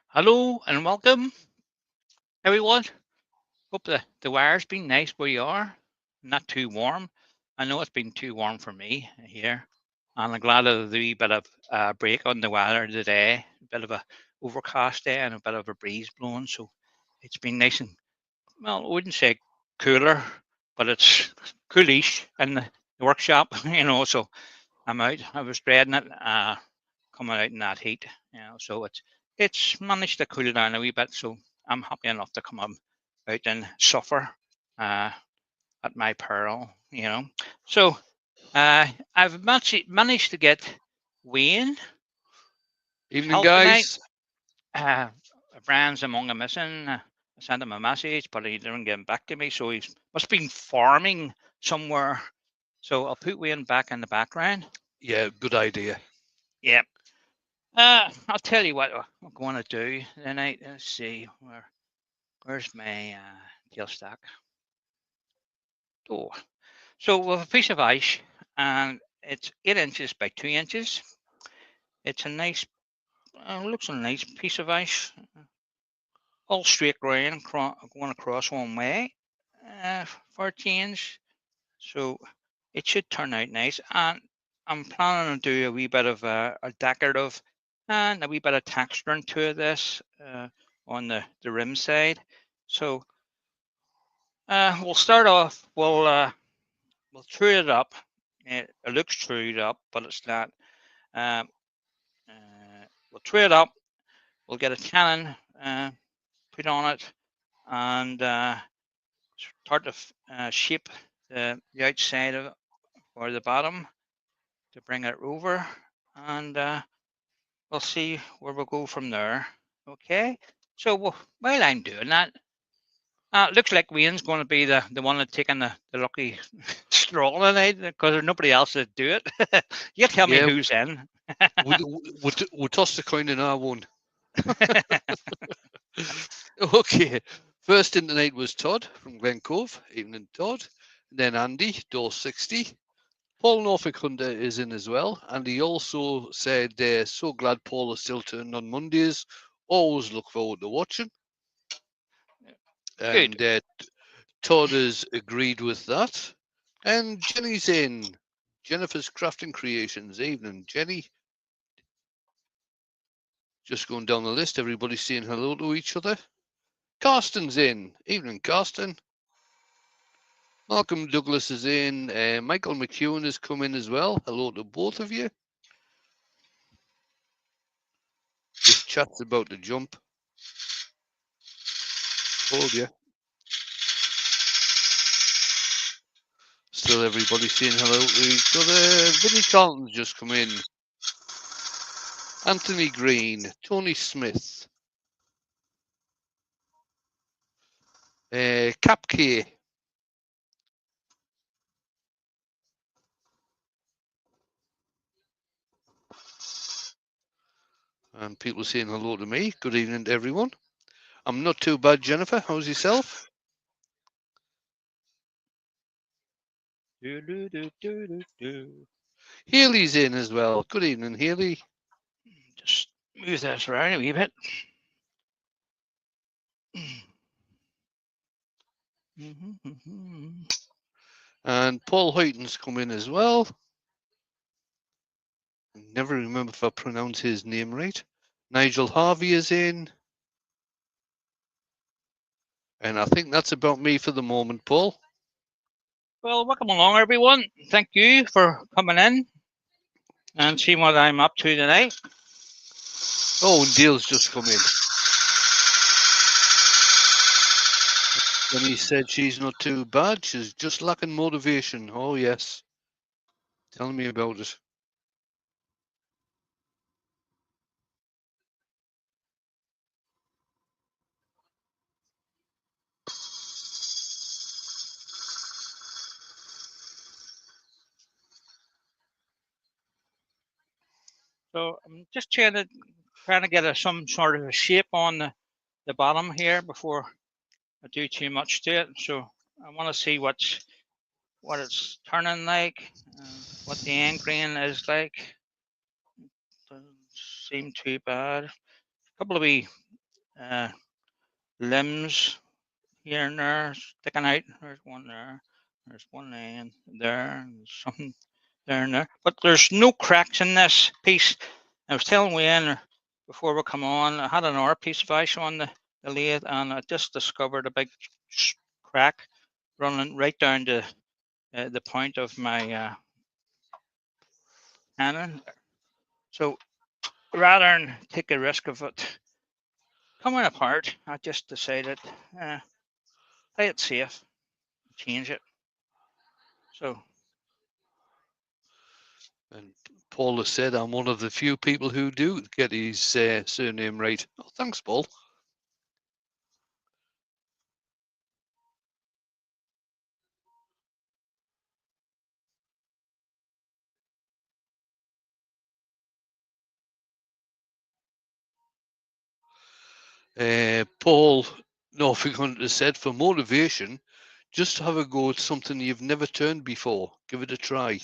Hello and welcome, everyone. Hope the wire's been nice where you are, not too warm. I know it's been too warm for me here, and I'm glad of the wee bit of break on the weather today. A bit of a overcast day and a bit of a breeze blowing, so it's been nice and well. I wouldn't say cooler, but it's coolish in the workshop, So I'm out. I was dreading it, coming out in that heat, So it's managed to cool down a wee bit. So I'm happy enough to come out and suffer uh, at my peril. So I've managed to get Wayne Evening, help tonight. guys. Uh, Brian's among the missing. I sent him a message, but he didn't get back to me. So he must have been farming somewhere. So I'll put Wayne back in the background. Yeah, good idea. Yeah. I'll tell you what I'm going to do tonight. Let's see where's my tail stack. Oh, so we have a piece of ice, and it's 8 inches by 2 inches. It's a nice, looks a nice piece of ice, all straight grain, going across one way for a change. So it should turn out nice, and I'm planning to do a wee bit of a decorative and a wee bit of texturing to this on the rim side. So we'll start off. We'll true it up. It looks trued up, but it's not. Um, we'll true it up. We'll get a cannon put on it and start to shape the outside of it or the bottom to bring it over, and we'll see where we'll go from there. Okay. So while I'm doing that, it looks like Wayne's going to be the one that's taking the lucky stroll tonight because there's nobody else to do it. You tell me Yeah, who's in. we tossed the coin in our one. Okay, first in the night was Todd from Glen Cove. Evening, Todd. Then Andy, door 60. Paul Norfolk Hunter is in as well. And he also said they're so glad Paul is still turned on Mondays. Always look forward to watching. Good. And Todd has agreed with that. And Jenny's in. Jennifer's Crafting Creations. Evening, Jenny. Just going down the list, everybody's saying hello to each other. Carsten's in. Evening, Carsten. Malcolm Douglas is in. Michael McEwen has come in as well. Hello to both of you. This chat's about to jump. Told you. Still everybody saying hello to each other. Vinnie Carlton's just come in. Anthony Green. Tony Smith. Cap K. And people saying hello to me. Good evening to everyone. I'm not too bad, Jennifer. How's yourself? Haley's in as well. Good evening, Haley. Just move this around a wee bit. And Paul Hoyton's come in as well. Never remember if I pronounce his name right. Nigel Harvey is in. And I think that's about me for the moment, Paul. Well, welcome along, everyone. Thank you for coming in and seeing what I'm up to tonight. Oh, and Dale's just come in. Then he said she's not too bad. She's just lacking motivation. Oh, yes. Tell me about it. So I'm just trying to get some sort of a shape on the bottom here before I do too much to it. So I want to see what it's turning like, what the end grain is like. Doesn't seem too bad. A couple of wee limbs here and there sticking out. There's one there. There's one laying there. And something there and there. But there's no cracks in this piece. I was telling Wayne before we come on, I had another piece of ice on the lathe, and I just discovered a big crack running right down to the point of my cannon. So rather than take a risk of it coming apart, I just decided play it safe, change it. So, And Paul has said I'm one of the few people who do get his surname right. Oh, thanks, Paul. Paul Norfolk Hunter said, for motivation, just have a go at something you've never turned before. Give it a try.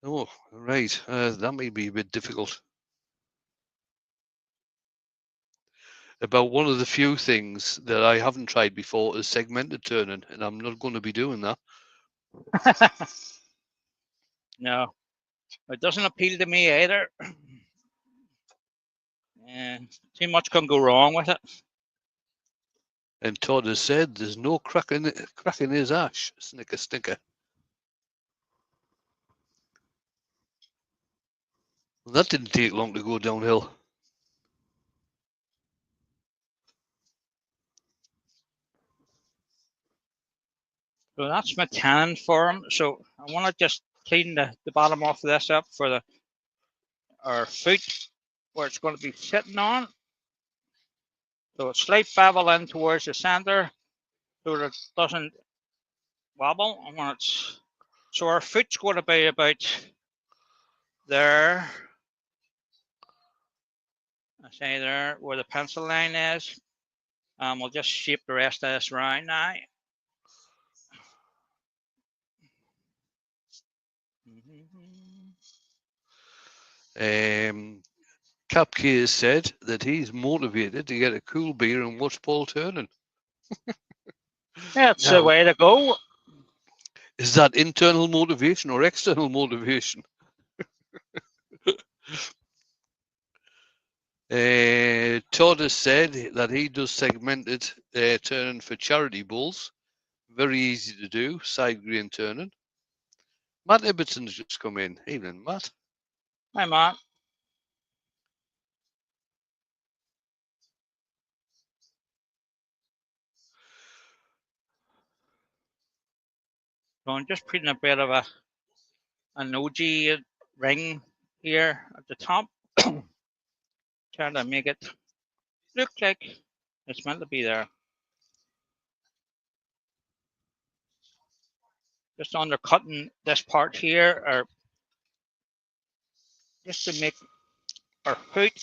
Oh, right. That may be a bit difficult. About one of the few things that I haven't tried before is segmented turning, and I'm not going to be doing that. no, it doesn't appeal to me either. Too much can go wrong with it. And Todd has said there's no crack in his ash. Snicker, snicker. Well, that didn't take long to go downhill. So that's my cannon for him. So I want to just clean the bottom off this up for our foot where it's going to be sitting on. So a slight bevel in towards the center so that it doesn't wobble. And when it's so our foot's going to be about there. I say there where the pencil line is. We'll just shape the rest of this round now. Capkey has said that he's motivated to get a cool beer and watch Paul turning. That's the way to go. Is that internal motivation or external motivation? Todd has said that he does segmented turning for charity bowls. Very easy to do, side grain turning. Matt Ibbotson's just come in. Evening, Matt. Hi, Matt. So I'm just putting a bit of an OG ring here at the top. Trying to make it look like it's meant to be there. Just undercutting this part here, or just to make our foot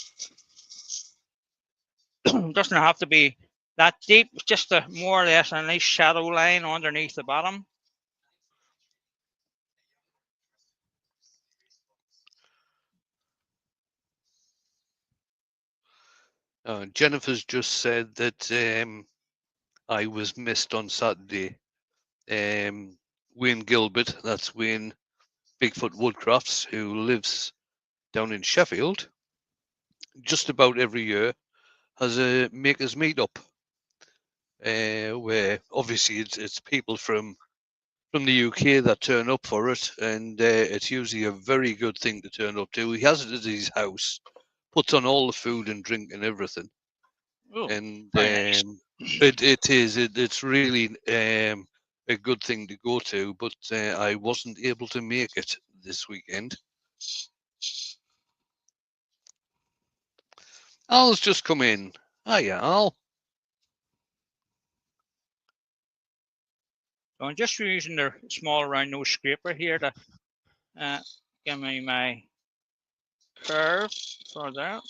doesn't have to be that deep. It's just a more or less a nice shadow line underneath the bottom. Jennifer's just said that I was missed on Saturday. Wayne Gilbert, that's Wayne Bigfoot Woodcrafts, who lives down in Sheffield, just about every year has a makers meetup, where obviously it's people from the UK that turn up for it, and it's usually a very good thing to turn up to. He has it at his house, puts on all the food and drink and everything. Ooh, And nice. it's really a good thing to go to, but I wasn't able to make it this weekend. Al's just come in. Hiya, Al. So I'm just using the small round nose scraper here to give me my curve for that.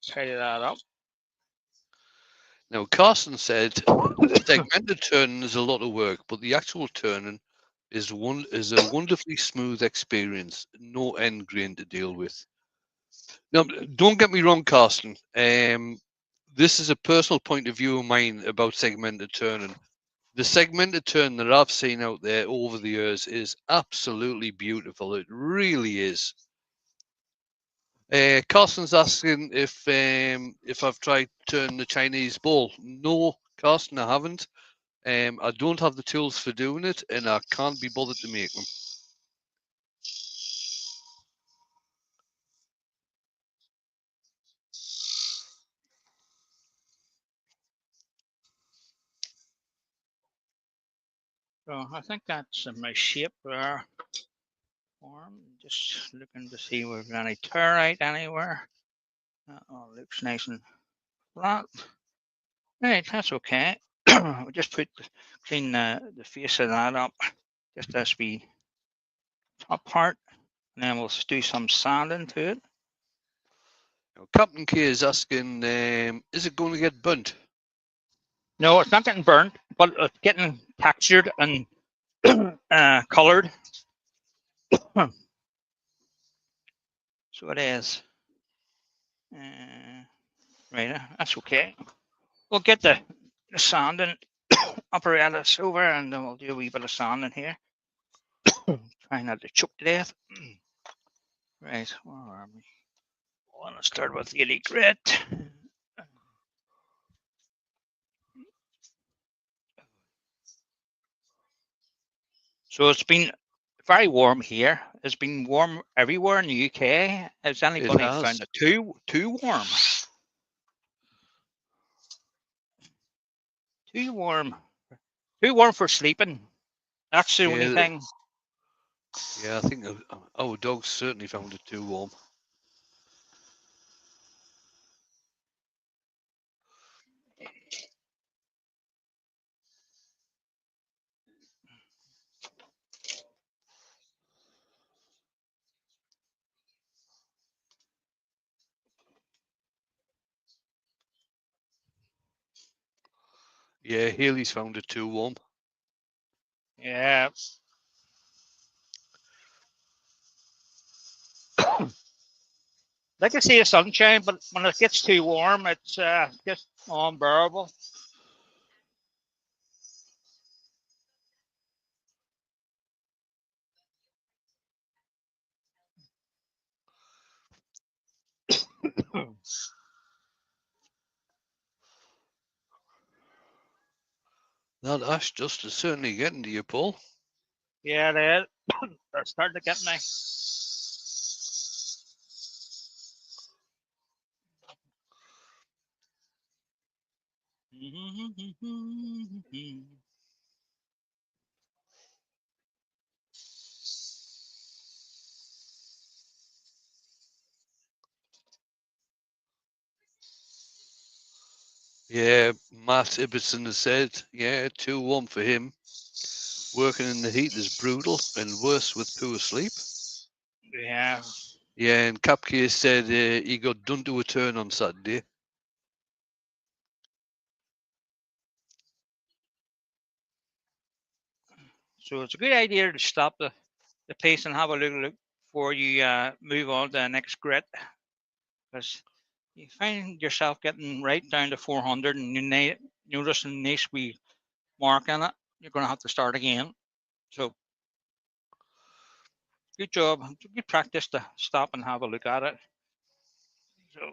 Tidy that up. Now, Carson said segmented turning is a lot of work, but the actual turning is a wonderfully smooth experience. No end grain to deal with. Now, don't get me wrong, Carson. this is a personal point of view of mine about segmented turning. The segmented turn that I've seen out there over the years is absolutely beautiful. It really is. Carson's asking if I've tried turning the Chinese ball. No, Carson, I haven't. I don't have the tools for doing it, and I can't be bothered to make them. So I think that's in my shape there. Just looking to see if we've got any tear out anywhere. Oh, looks nice and flat. Right, that's okay. We'll just clean the face of that up, just as we top part, and then we'll do some sanding to it. Now, Captain K is asking, is it going to get burnt? No, it's not getting burnt, but it's getting textured and colored. So it is. Right, that's okay. We'll get the sanding apparatus over, and then we'll do a wee bit of sanding here. Try not to choke to death. Right, where are we? I want to start with 80 grit. So it's been very warm here. It's been warm everywhere in the UK. Has anybody found it too warm? Too warm. Too warm for sleeping. That's the only thing. Yeah, I think our dogs certainly found it too warm. Yeah, Haley's found it too warm. Yeah. Like I see the sunshine, but when it gets too warm, it's just unbearable. That ash dust is certainly getting to you, Paul. Yeah, it is. They're starting to get me. Yeah, Matt Ibbotson has said, yeah, too warm for him. Working in the heat is brutal and worse with poor sleep. Yeah. Yeah, and Capke said he got done to a turn on Saturday. So it's a good idea to stop the pace and have a look before you move on to the next grit, because you find yourself getting right down to 400 and you notice a nice wee mark in it, you're going to have to start again. So good job. Good practice to stop and have a look at it. So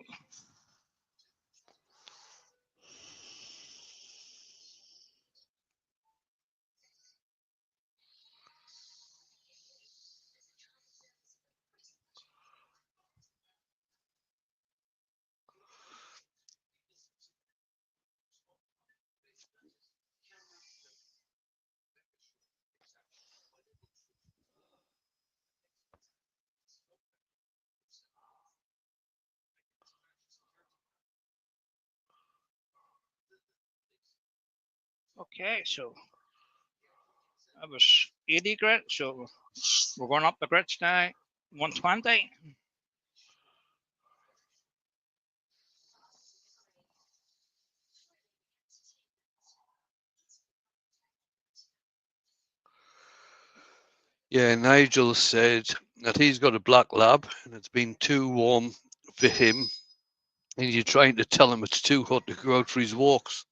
okay, so that was 80 grit. So we're going up the grits now. 120. Yeah, Nigel said that he's got a black lab and it's been too warm for him. and you're trying to tell him it's too hot to go out for his walks.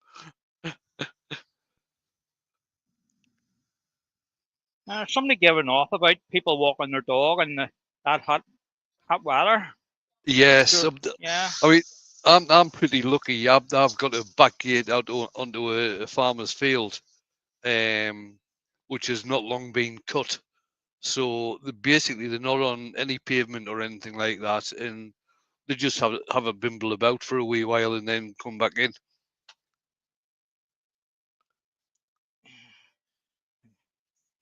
Somebody giving off about people walking their dog in that hot weather. Yes, Sure. Yeah. I mean, I'm pretty lucky. I've got a back gate out onto a farmer's field, which has not long been cut. So basically, they're not on any pavement or anything like that, and they just have a bimble about for a wee while and then come back in.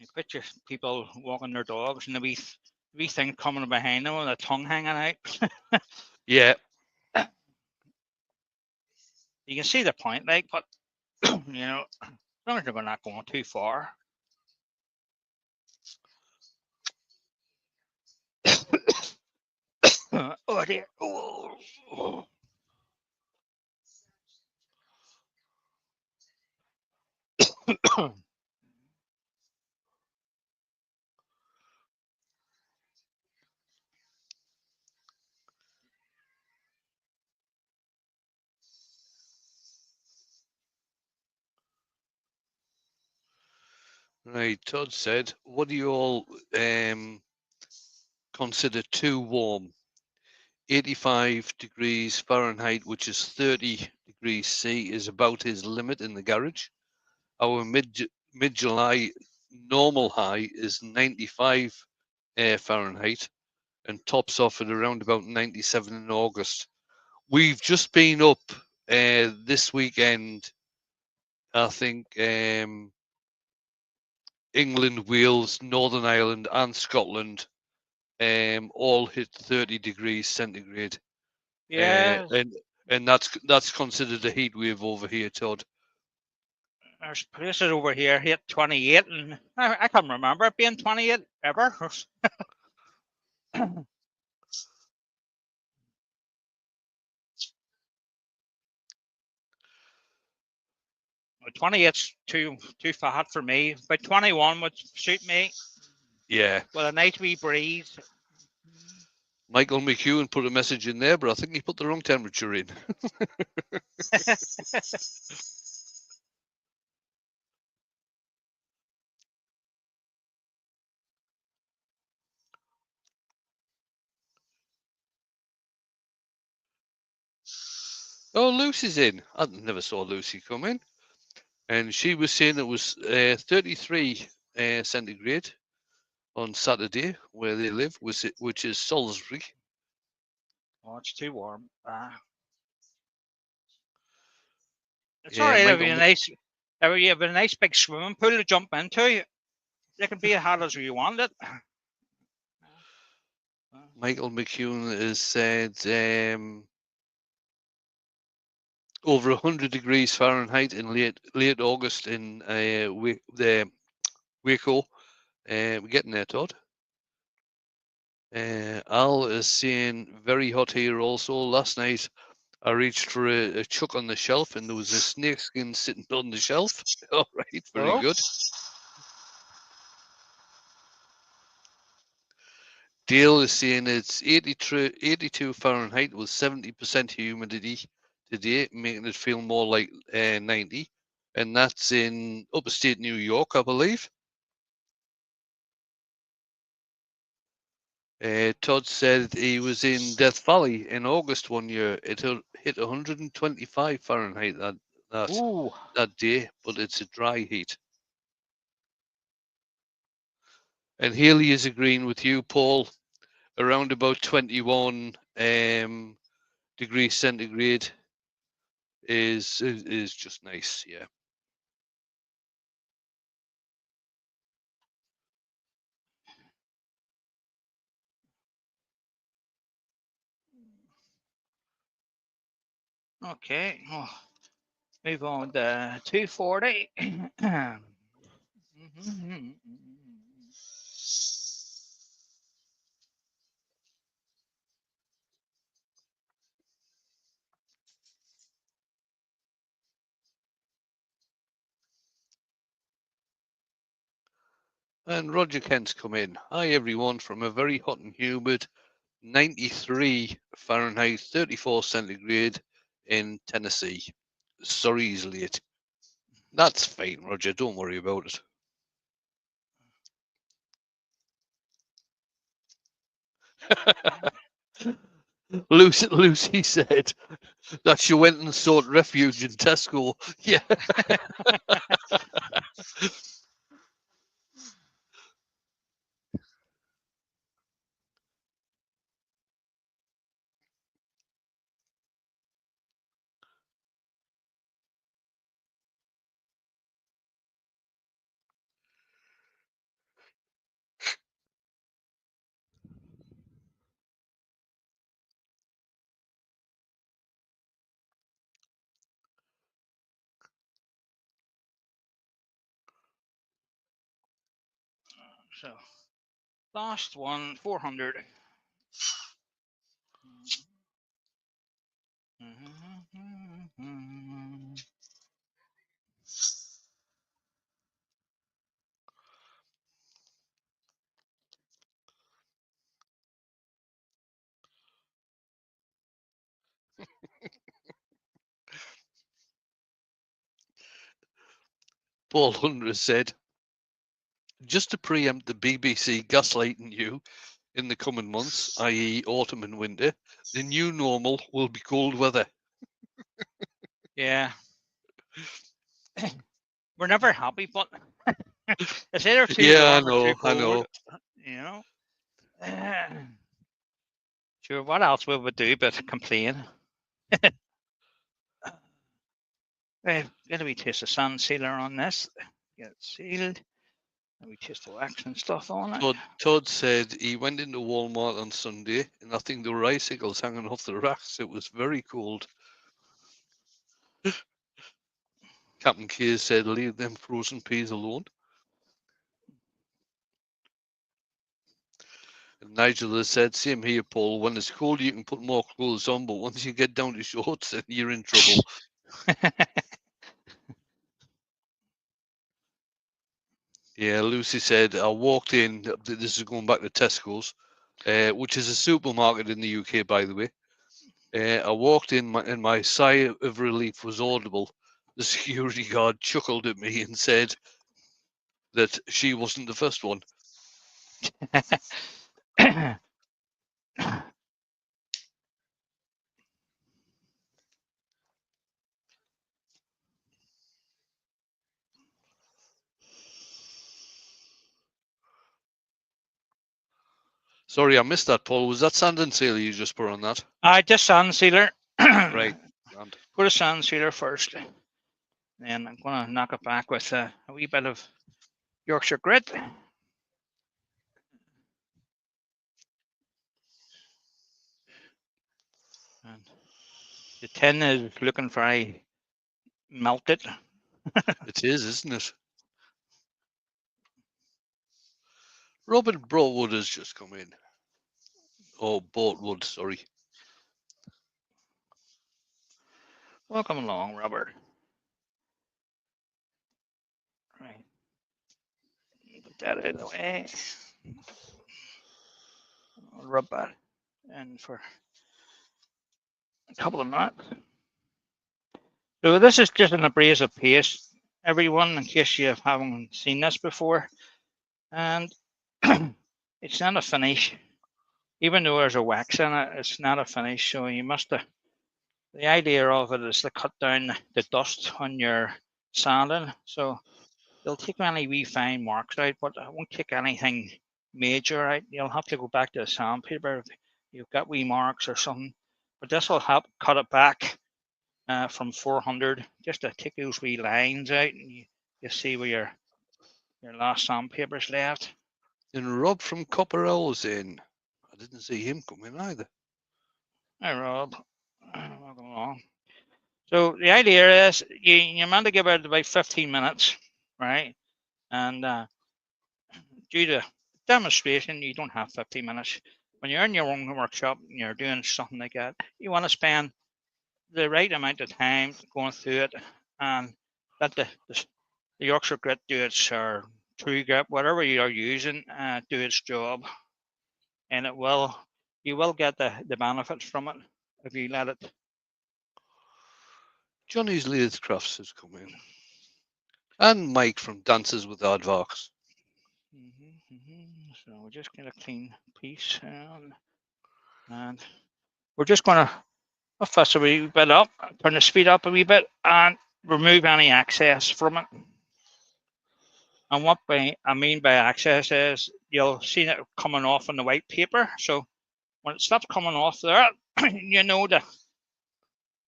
You picture people walking their dogs and the wee thing coming behind them with a tongue hanging out. Yeah. You can see the point, like, but as long as they're not going too far. Oh dear. Oh. Right, Todd said, what do you all consider too warm? 85 degrees Fahrenheit, which is 30 degrees C, is about his limit in the garage. Our mid-July normal high is 95 Fahrenheit and tops off at around about 97 in August. We've just been up this weekend, I think, England, Wales, Northern Ireland, and Scotland all hit 30 degrees centigrade. Yeah. And that's considered a heat wave over here, Todd. There's places over here hit 28, and I can't remember it being 28 ever. 28's too fat for me, but 21 would suit me. Yeah. With a nice wee breeze. Michael McEwen put a message in there, but I think he put the wrong temperature in. Oh, Lucy's in. I never saw Lucy come in. And she was saying it was 33 centigrade on Saturday where they live, which is Salisbury. Oh, it's too warm. It's Yeah, all right. It'll Michael, be a nice, you have a nice big swimming pool to jump into. You can be as hot as you want it. Michael McEwen has said over 100 degrees Fahrenheit in late August in Waco. We're getting there, Todd. Al is saying very hot here also. Last night I reached for a chuck on the shelf and there was a snakeskin sitting on the shelf. All right, very good. Dale is saying it's 82 Fahrenheit with 70% humidity today, making it feel more like 90. And that's in upstate New York, I believe. Todd said he was in Death Valley in August one year. It hit 125 Fahrenheit that day, but it's a dry heat. And Haley is agreeing with you, Paul. Around about 21 degrees centigrade is just nice, yeah. Okay. Move on to 240. And Roger Kent's come in. Hi everyone from a very hot and humid 93 Fahrenheit, 34 centigrade in Tennessee. Sorry he's late. That's fine, Roger. Don't worry about it. Lucy said that she went and sought refuge in Tesco. Yeah. So last one, 400. Paul Hundred said, just to preempt the BBC gaslighting you in the coming months, i.e. autumn and winter, the new normal will be cold weather. Yeah. We're never happy, but it's either too Yeah, warm or too I cold. know. You know. Sure. What else we would do but complain? Right, get a wee taste of sun sealer on this. Get it sealed. And we taste the wax and stuff on it. Todd said he went into Walmart on Sunday and I think there were icicles hanging off the racks. It was very cold. Captain Keir said, leave them frozen peas alone. And Nigel has said, same here, Paul. When it's cold, you can put more clothes on, but once you get down to shorts, then you're in trouble. Yeah, Lucy said, I walked in, this is going back to Tesco's, which is a supermarket in the UK, by the way. I walked in and my sigh of relief was audible. The security guard chuckled at me and said that she wasn't the first one. Sorry, I missed that, Paul. Was that sand and sealer you just put on that? Just sand sealer. Right. Put a sand sealer first. Then I'm going to knock it back with a wee bit of Yorkshire grit. And the tin is looking very melted. It is, isn't it? Robin Broadwood has just come in. Oh, Boltwood, sorry. Welcome along, Robert. Right. Put that out of the way. I'll rub that in for a couple of minutes. So this is just an abrasive paste, everyone, in case you haven't seen this before. And it's not a finish. Even though there's a wax in it, it's not a finish. So you must have, the idea of it is to cut down the dust on your sanding. So you'll take any wee fine marks out, but it won't take anything major out. You'll have to go back to the sandpaper if you've got wee marks or something. But this will help cut it back from 400, just to take those wee lines out, and you see where your last sandpaper's left. And Rob from Copper Owl's in. I didn't see him come in either. Hi, Rob. Welcome along. So the idea is you're meant to give it about 15 minutes, right? And due to demonstration, you don't have 15 minutes. When you're in your own workshop and you're doing something like that, you want to spend the right amount of time going through it and let the Yorkshire grit do its, or True Grit, whatever you are using, do its job. And it will you will get the benefits from it if you let it. Johnny's Lathe Crafts has come in. And Mike from Dances with Aardvarks. So we'll just get a clean piece, and we're just going to fuss a wee bit up, turn the speed up a wee bit, and remove any excess from it. And what I mean by excess is you'll see it coming off on the white paper. So when it stops coming off there, you know that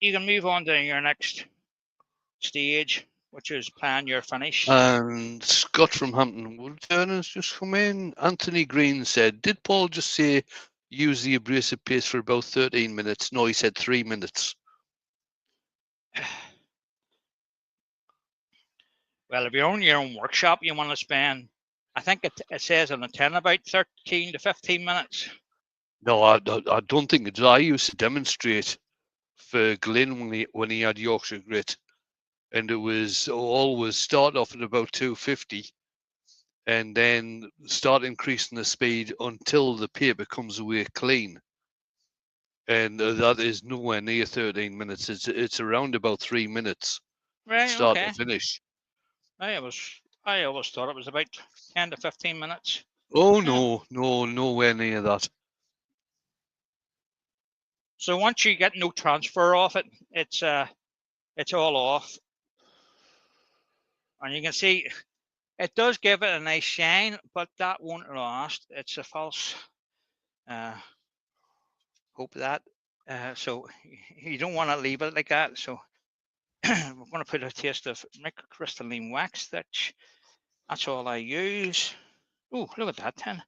you can move on to your next stage, which is plan your finish. And Scott from Hampton Woodturn has just come in. Anthony Green said, did Paul just say use the abrasive paste for about 13 minutes? No, he said 3 minutes. Well, if you're on your own workshop, you want to spend, I think it says on the tin, about 13 to 15 minutes. No, I don't think it's. I used to demonstrate for Glyn when he had Yorkshire Grit, and it was always start off at about 250 and then start increasing the speed until the paper comes away clean. And that is nowhere near 13 minutes. It's around about 3 minutes, Right, start okay. to finish. I always thought it was about 10 to 15 minutes. Oh no, nowhere near that. So once you get no transfer off it, it's all off. And you can see it does give it a nice shine, but that won't last. It's a false hope that. So you don't want to leave it like that. So we're going to put a taste of microcrystalline wax. That's all I use. Oh, look at that tin.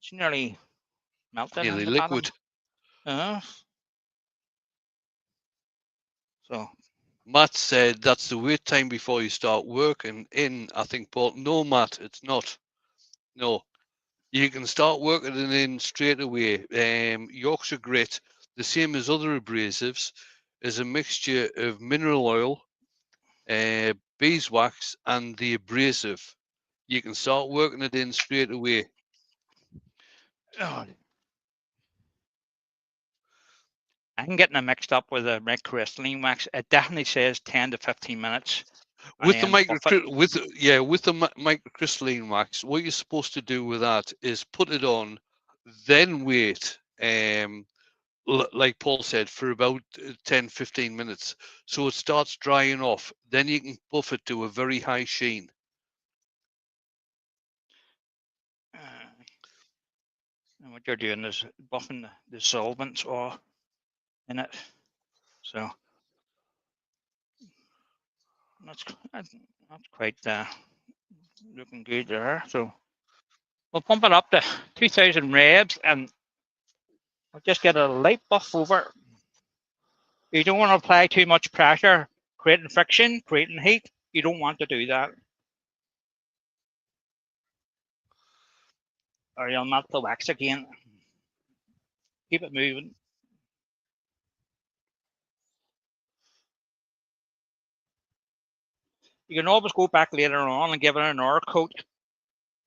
It's nearly melted. Nearly in the liquid. bottom. So Matt said that's the wait time before you start working in, I think, Paul. No, Matt, it's not. No. You can start working it in straight away. Yorkshire Grit, the same as other abrasives, is a mixture of mineral oil, beeswax, and the abrasive. You can start working it in straight away. oh, I'm getting it mixed up with the microcrystalline wax. It definitely says 10 to 15 minutes. With the microcrystalline wax, what you're supposed to do with that is put it on, then wait. Like Paul said, for about 10-15 minutes, so it starts drying off. Then you can buff it to a very high sheen. And what you're doing is buffing the solvents off in it. So that's quite looking good there. So we'll pump it up to 2,000 revs and we'll just get a light buff over. You don't want to apply too much pressure, creating friction, creating heat. You don't want to do that, or you'll melt the wax again. Keep it moving. You can always go back later on and give it another coat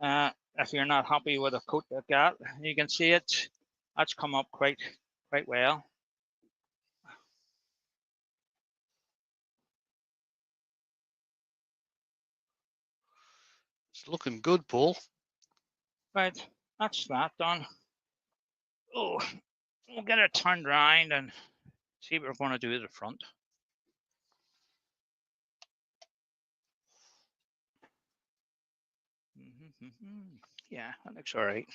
if you're not happy with a coat like that. You can see that's come up quite well. It's looking good, Paul. Right, that's that done. Oh, we'll get it turned around and see what we're going to do at the front. Yeah, that looks all right.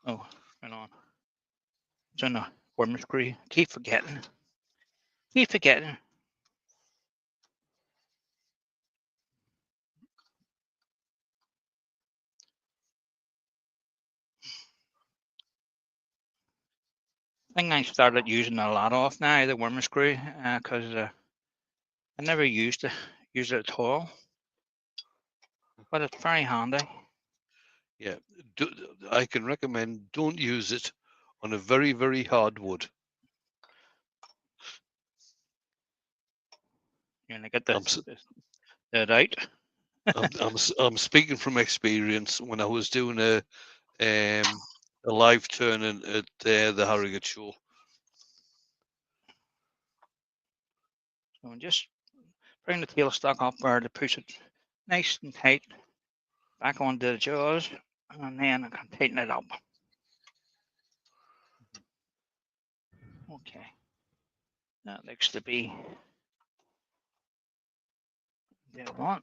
Oh, hang on. It's on the warmer screen. Keep forgetting. Keep forgetting. I think I started using a lot of now, the worm screw, because I never used it at all. But it's very handy. Yeah, I can recommend don't use it on a very, very hard wood. You're gonna get the out. I'm speaking from experience. When I was doing a live turning at the Harrogate show. So just bring the tailstock up there to push it nice and tight back onto the jaws, and then I can tighten it up. Okay, that looks to be the one.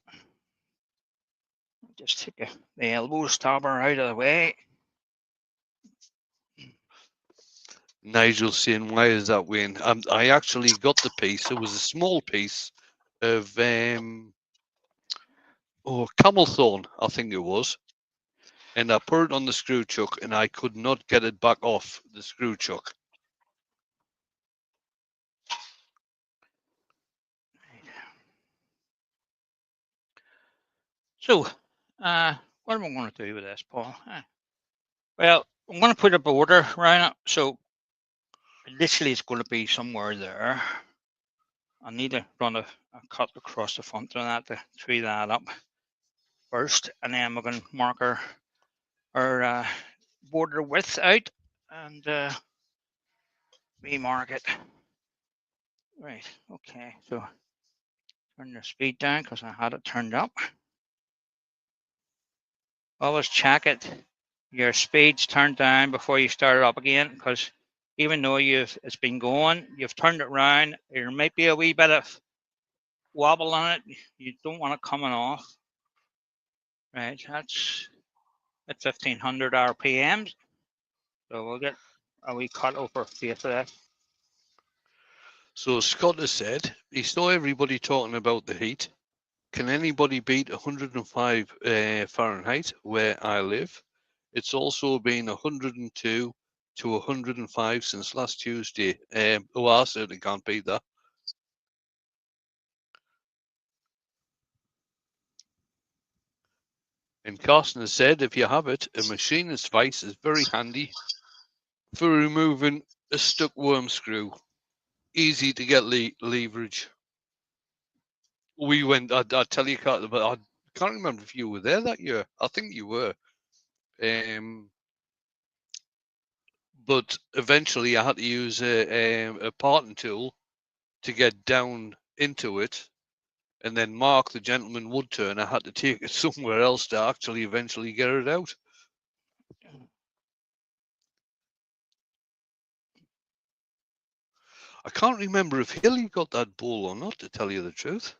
Just take the elbow stopper out of the way. Nigel saying, "Why is that, Wayne?" I actually got the piece. It was a small piece of camel thorn, I think it was, and I put it on the screw chuck, and I could not get it back off the screw chuck. So, what am I going to do with this, Paul? Well, I'm going to put a border around it, so literally it's going to be somewhere there. I need to run a cut across the front of that to tree that up first, and then we're going to mark our border width out and remark it. Right, okay, so turn the speed down because I had it turned up. Always check it, your speed's turned down before you start it up again, because even though it's been going, you've turned it around, there might be a wee bit of wobble on it. You don't want it coming off. Right, that's at 1500 RPMs. So we'll get a wee cut over face of that. So Scott has said he saw everybody talking about the heat. Can anybody beat 105 Fahrenheit where I live? It's also been 102 to 105 since last Tuesday. I certainly can't beat that. And Carsten has said, if you have it, a machinist's vise is very handy for removing a stuck worm screw. Easy to get leverage. We went, I tell you, but I can't remember if you were there that year. I think you were. But eventually I had to use a parting tool to get down into it. And then Mark, the gentleman wood turner, had to take it somewhere else to actually eventually get it out. I can't remember if Hilly got that bowl or not, to tell you the truth.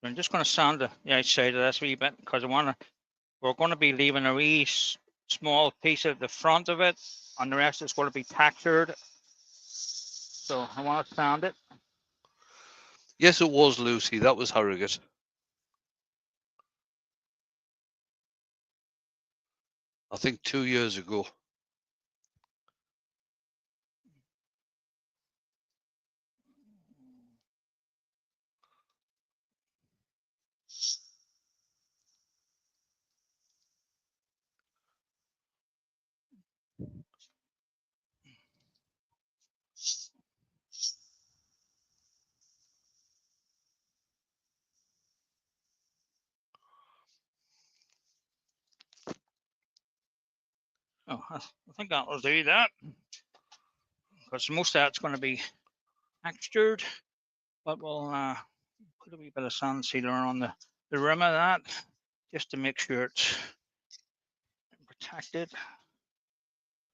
I'm just going to sand the outside of this wee bit because we're going to be leaving a wee small piece at the front of it, and the rest is going to be textured. So I want to sand it. Yes, it was Lucy. That was Harrogate. I think 2 years ago. Oh, I think that will do that because most of that's going to be textured, but we'll put a wee bit of sand sealer on the rim of that just to make sure it's protected.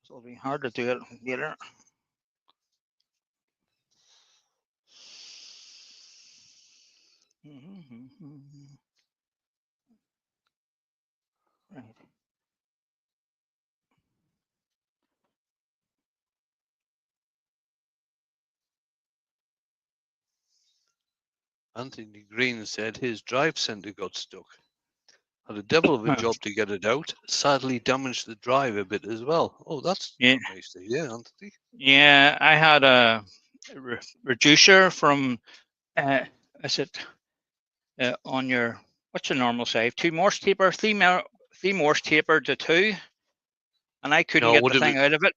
So it'll be hard to do it later. Right. Anthony Green said his drive centre got stuck. Had a devil of a job to get it out. Sadly damaged the drive a bit as well. Oh, that's nice to hear, Anthony. Yeah, I had a reducer from, is it on your, what's the normal size? 2 Morse taper, 3 Morse taper to 2, and I couldn't get the thing out of it.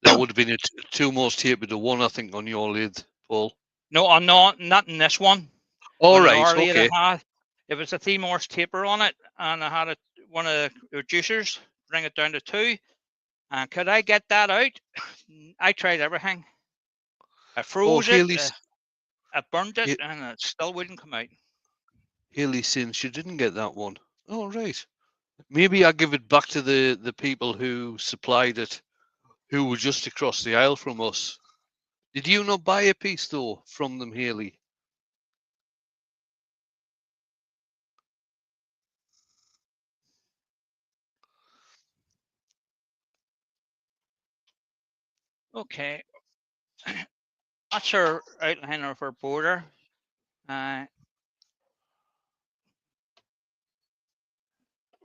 That would have been a 2 Morse taper to 1, I think, on your lathe, Paul. No, I'm not in this one. All right, okay. there was a 3 Morse taper on it, and I had one of the reducers bring it down to 2. And could I get that out? I tried everything. I froze it, I burned it, and it still wouldn't come out. Haley saying she didn't get that one. Oh, right. Maybe I give it back to the people who supplied it, who were just across the aisle from us. Did you not buy a piece, though, from them, Haley? Okay. That's our outline of our border. We're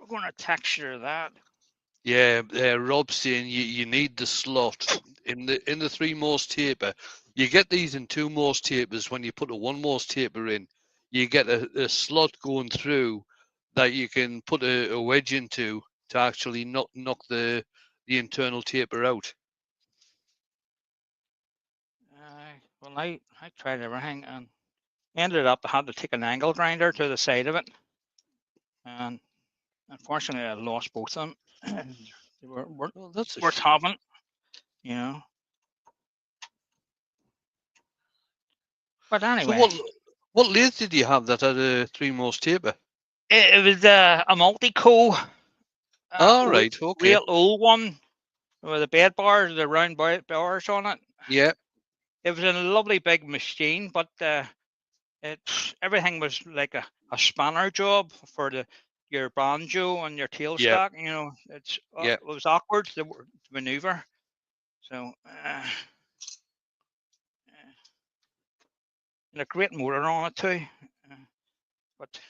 going to texture that. Yeah, Rob's saying you need the slot in the 3 Morse taper. You get these in 2 Morse tapers. When you put a 1 Morse taper in, you get a slot going through that you can put a wedge into to actually knock the internal taper out. Well, I tried everything and ended up I had to take an angle grinder to the side of it, and unfortunately I lost both of them. They were that's worth having, you know. But anyway. So what lathe did you have that had a 3 Morse taper? It was a Multico. All right, okay. Real old one with the bed bars, the round bars on it. Yeah. It was a lovely big machine, but everything was like a spanner job for your banjo and your tailstock. You know, it was awkward to maneuver. So, and a great motor on it too. But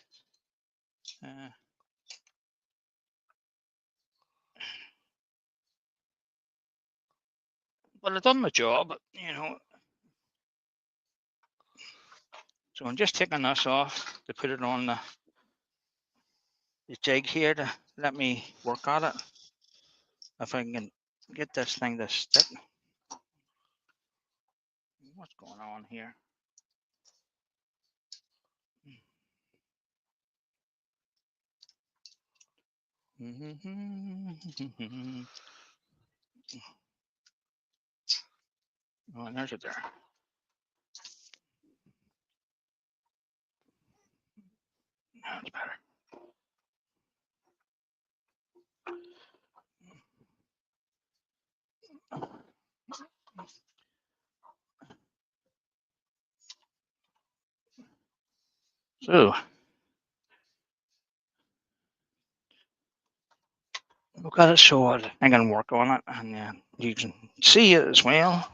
I done my job, you know. So I'm just taking this off to put it on the jig here to let me work at it. If I can get this thing to stick. What's going on here? Oh, there's it there. That's better. So, look at it so I can work on it, and you can see it as well.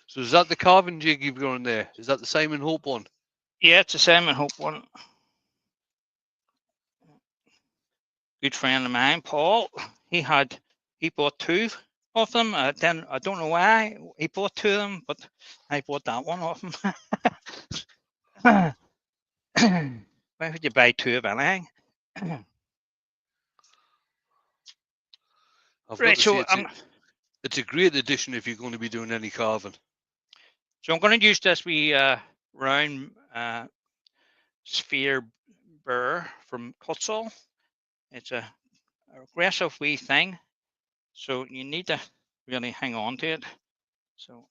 So is that the carving jig you've got on there? Is that the Simon Hope one? Yeah, it's a Simon Hope one. Good friend of mine, Paul. He bought 2 of them. Then I don't know why he bought 2 of them, but I bought that one off him. Why would you buy 2 of anything? Right, so it's a great addition if you're going to be doing any carving. So I'm going to use this wee round sphere burr from Kutzall. It's a aggressive wee thing, so you need to really hang on to it. So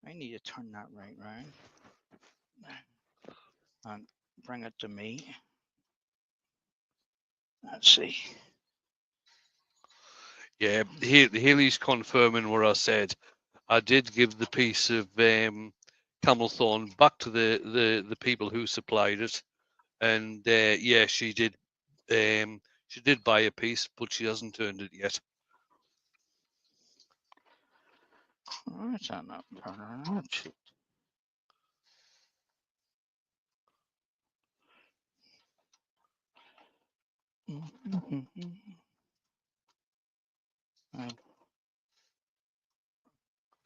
I need to turn that right round and bring it to me. Let's see. Yeah, Haley's confirming what I said. I did give the piece of camel thorn back to the people who supplied it, and yeah, she did buy a piece, but she hasn't turned it yet. Oh, it's not turning.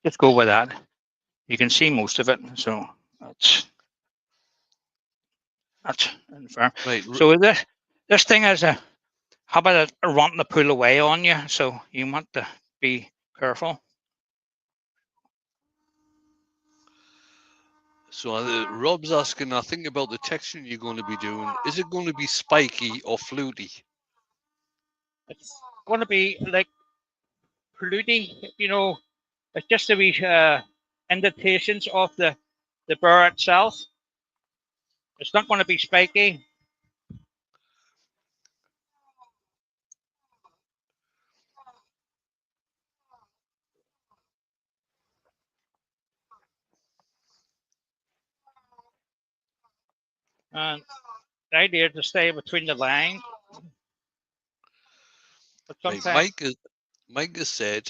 Just go with that. You can see most of it, so that's fair. Right. So this thing has a habit of wanting to pull away on you, so you want to be careful. So Rob's asking, I think, about the texturing you're going to be doing. Is it going to be spiky or fluty? It's going to be like fluty, you know. It's just the wee indentations of the burr itself. It's not going to be spiky. And the idea is to stay between the lines. But Right, sometimes, Mike has said,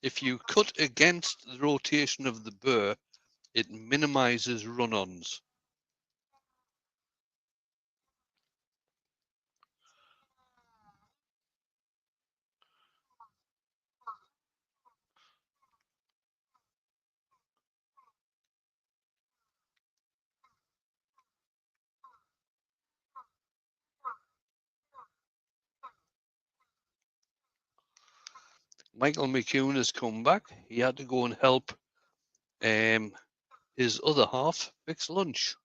if you cut against the rotation of the burr, it minimizes run-ons. Michael McEwen has come back. He had to go and help his other half fix lunch.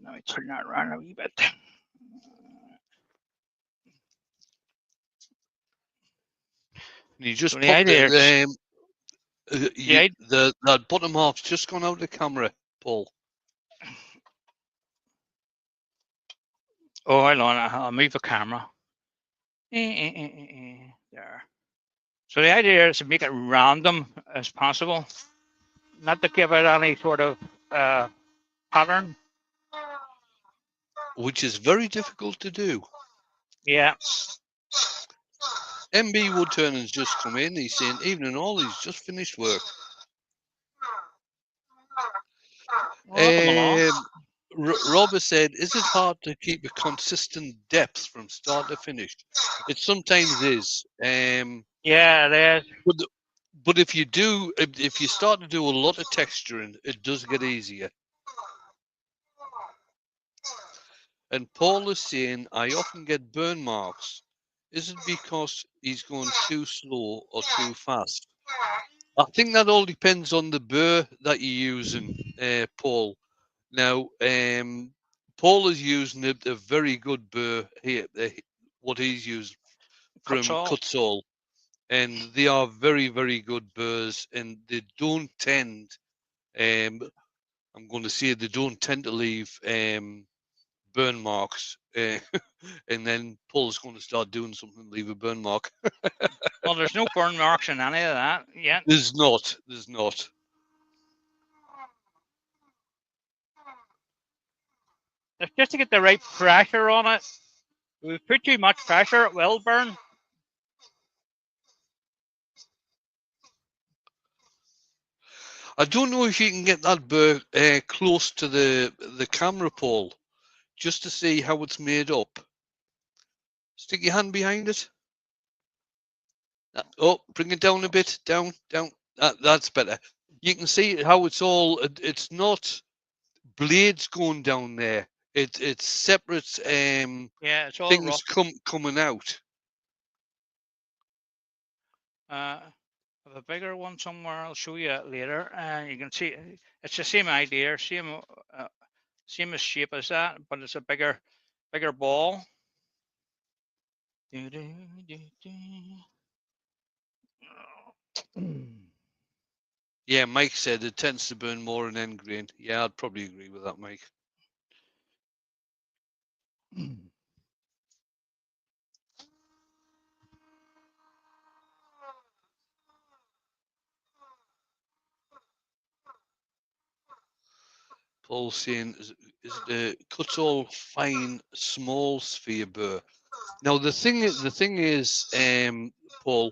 let me turn that around a wee bit. And you just So pop the idea is, that bottom half's just gone out of the camera, Paul. oh, hold on, I'll move the camera. There. So the idea is to make it random as possible, not to give it any sort of pattern. Which is very difficult to do. Yeah. MB Woodturning's just come in. He's saying, evening all, he's just finished work. Welcome along. Robert said, is it hard to keep a consistent depth from start to finish? It sometimes is. Yeah, it is. But if you start to do a lot of texturing, it does get easier. And Paul is saying, I often get burn marks. Is it because he's going too slow or too fast? I think that all depends on the burr that you're using, Paul. Now, Paul is using a very good burr here, what he's used from Kutzall. And they are very, very good burrs, and they don't tend, I'm going to say they don't tend to leave burn marks. And then Paul's going to start doing something, leave a burn mark. Well, there's no burn marks in any of that yet. There's not. There's not. It's just to get the right pressure on it. If we put too much pressure, it will burn. I don't know if you can get that burr close to the camera, Paul, just to see how it's made up. Stick your hand behind it. Oh, bring it down a bit. Down, down. That's better. You can see how it's all. It's not blades going down there. It's separate. Yeah, it's all things rough. coming out. I have a bigger one somewhere. I'll show you later. And you can see it's the same idea, same as shape as that, but it's a bigger ball. Yeah, Mike said it tends to burn more in end grain. Yeah, I'd probably agree with that, Mike. Paul's saying is the Cutsall fine small sphere burr. Now the thing is, Paul,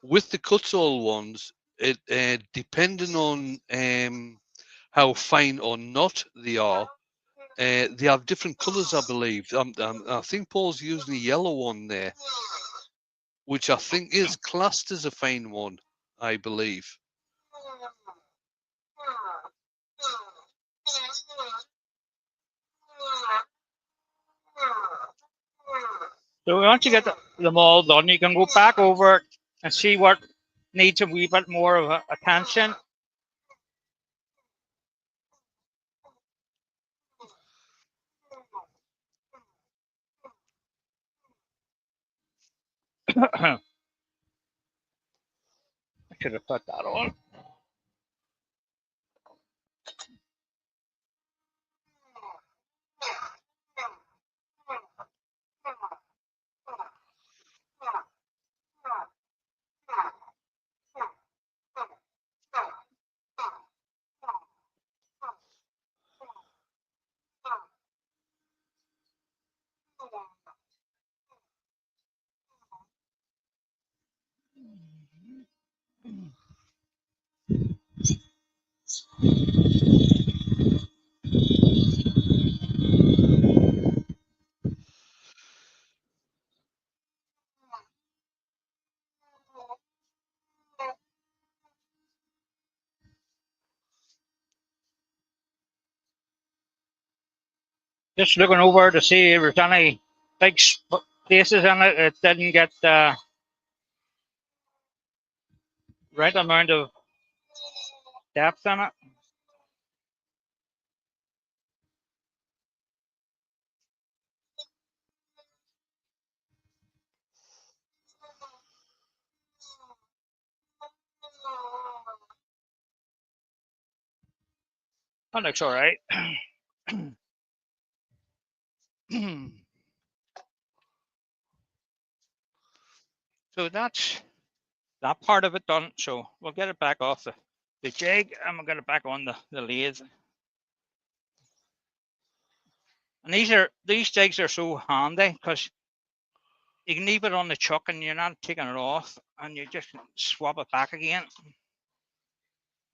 with the Cutsall ones, it depending on how fine or not they are, they have different colours, I believe. I think Paul's using a yellow one there, which I think is classed as a fine one, I believe. So once you get them all done, you can go back over it and see what needs a wee bit more of attention. I should have put that on. Just looking over to see if there's any big places in it that didn't get the right amount of depth in it. That looks all right. So that's that part of it done. So we'll get it back off the jig and we'll get it back on the lathe. And these jigs are so handy because you can leave it on the chuck and you're not taking it off, and you just swap it back again,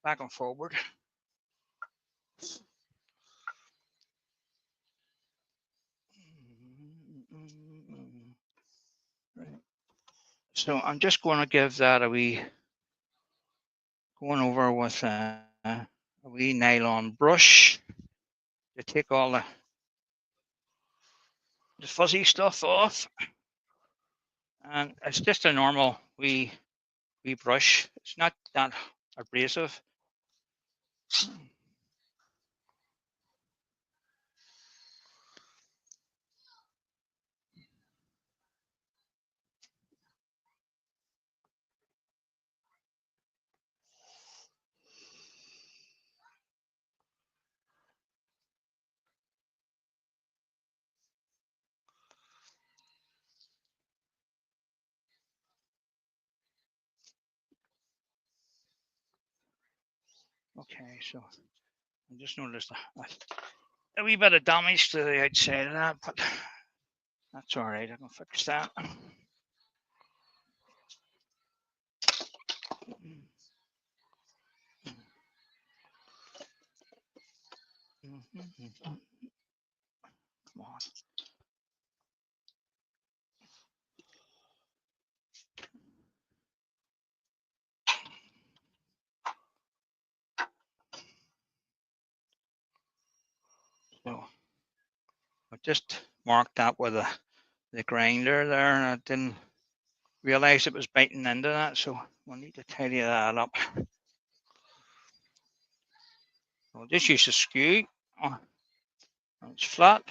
back and forward. Right. So I'm just going to give that a wee, going over with a wee nylon brush to take all the fuzzy stuff off. And it's just a normal wee brush. It's not that abrasive. Okay, so I just noticed a wee bit of damage to the outside of that, but that's all right. I can fix that. Come on. So I just marked that with the grinder there, and I didn't realize it was biting into that, so we'll need to tidy that up. We'll just use a skew. Oh, it's flat.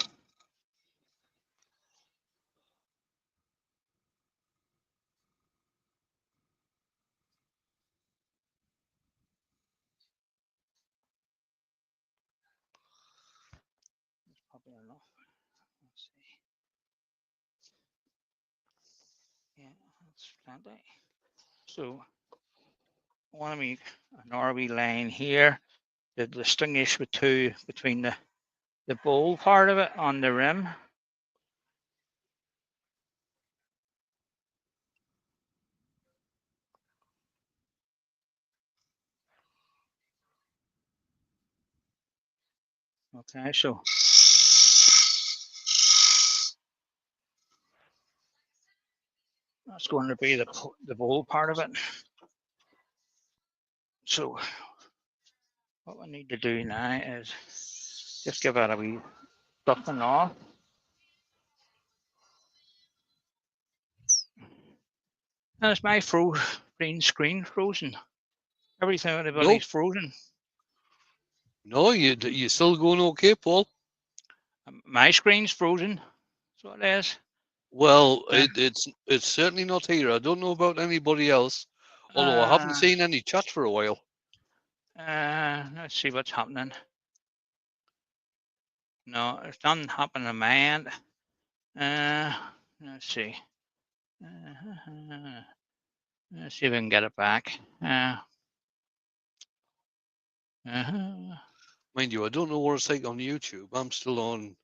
That's probably enough. Let's see. Yeah, that's plenty. So I want to make an RV line here. the distinguish between the bowl part of it on the rim. Okay, so that's going to be the bowl part of it. So what we need to do now is just give it a wee dusting off. And it's my green screen frozen. Everything everybody's frozen. No, you still going okay, Paul? My screen's frozen. So it is. Well, it's certainly not here. I don't know about anybody else, although I haven't seen any chat for a while. Let's see what's happening. No, it's nothing happening on my end. Let's see. Let's see if we can get it back. Mind you, I don't know what it's like on YouTube. I'm still on.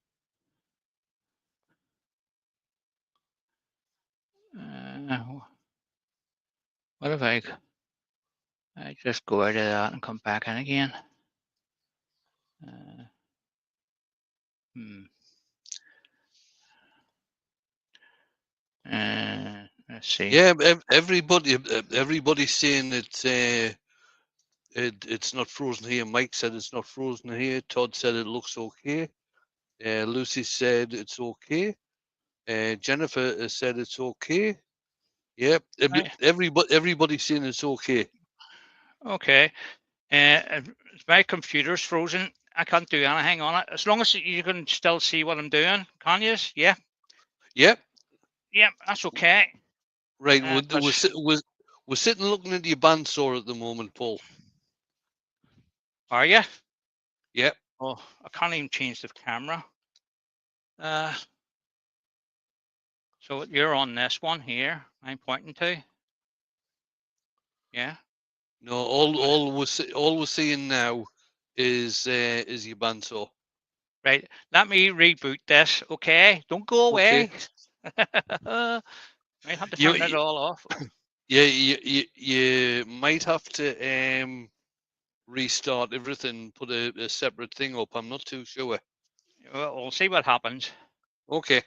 What if I just go out of that and come back in again? Let's see. Yeah, everybody's saying it's not frozen here. Mike said it's not frozen here. Todd said it looks okay. Lucy said it's okay. Jennifer said it's okay. Yep, everybody's saying it's okay. Okay. My computer's frozen. I can't do anything on it. As long as you can still see what I'm doing, can you? Yeah. Yep. Yep, that's okay. Right. We're sitting looking at your bandsaw at the moment, Paul. Are you? Yep. Oh, I can't even change the camera. So you're on this one here. I'm pointing to. Yeah. No, all we're seeing now is your bandsaw. Right. Let me reboot this. Okay. Don't go away. Okay. Might have to turn it all off. Yeah, you might have to restart everything, put a separate thing up. I'm not too sure. Well, we'll see what happens. Okay.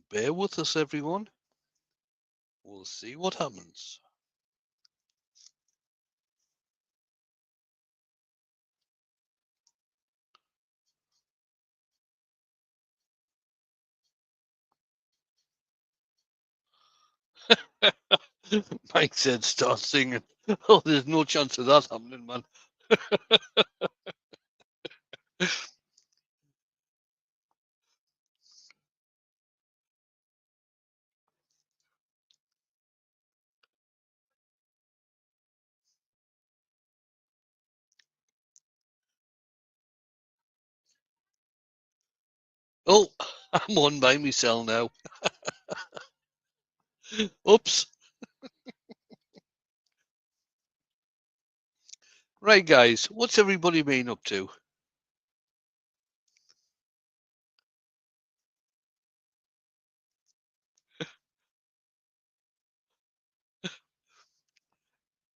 Bear with us, everyone. We'll see what happens. Mike said start singing. Oh, there's no chance of that happening, man. Oh, I'm on by myself now. Oops. Right, guys, what's everybody been up to?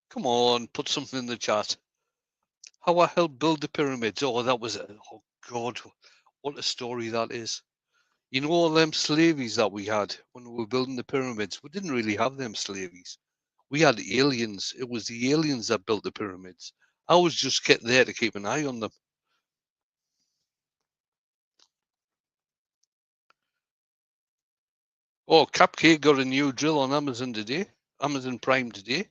Come on, put something in the chat. How I helped build the pyramids. Oh, that was oh God, what a story that is. You know all them slaveries that we had when we were building the pyramids? We didn't really have them slaveries. We had aliens. It was the aliens that built the pyramids. I was just there to keep an eye on them. Oh, Cupcake got a new drill on Amazon today. Amazon Prime today.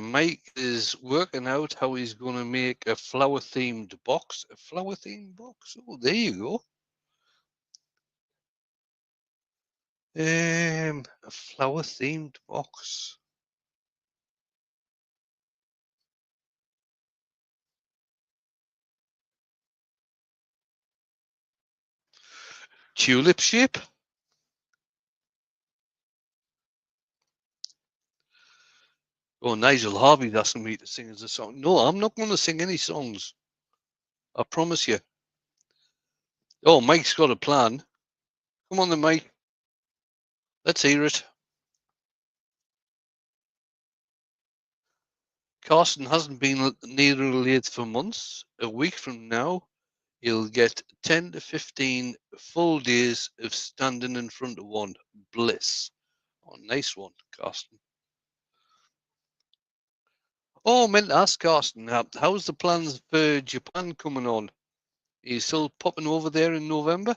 Mike is working out how he's going to make a flower-themed box. A flower-themed box? Oh, there you go. A flower themed box. Tulip shape. Oh, Nigel Harvey's asking me to sing as a song. No, I'm not going to sing any songs. I promise you. Oh, Mike's got a plan. Come on then, Mike. Let's hear it. Carsten hasn't been near a lathe for months. A week from now, he'll get 10 to 15 full days of standing in front of one. Bliss. Oh, nice one, Carsten. Oh, I meant to ask Carsten, how's the plans for Japan coming on? Are you still popping over there in November?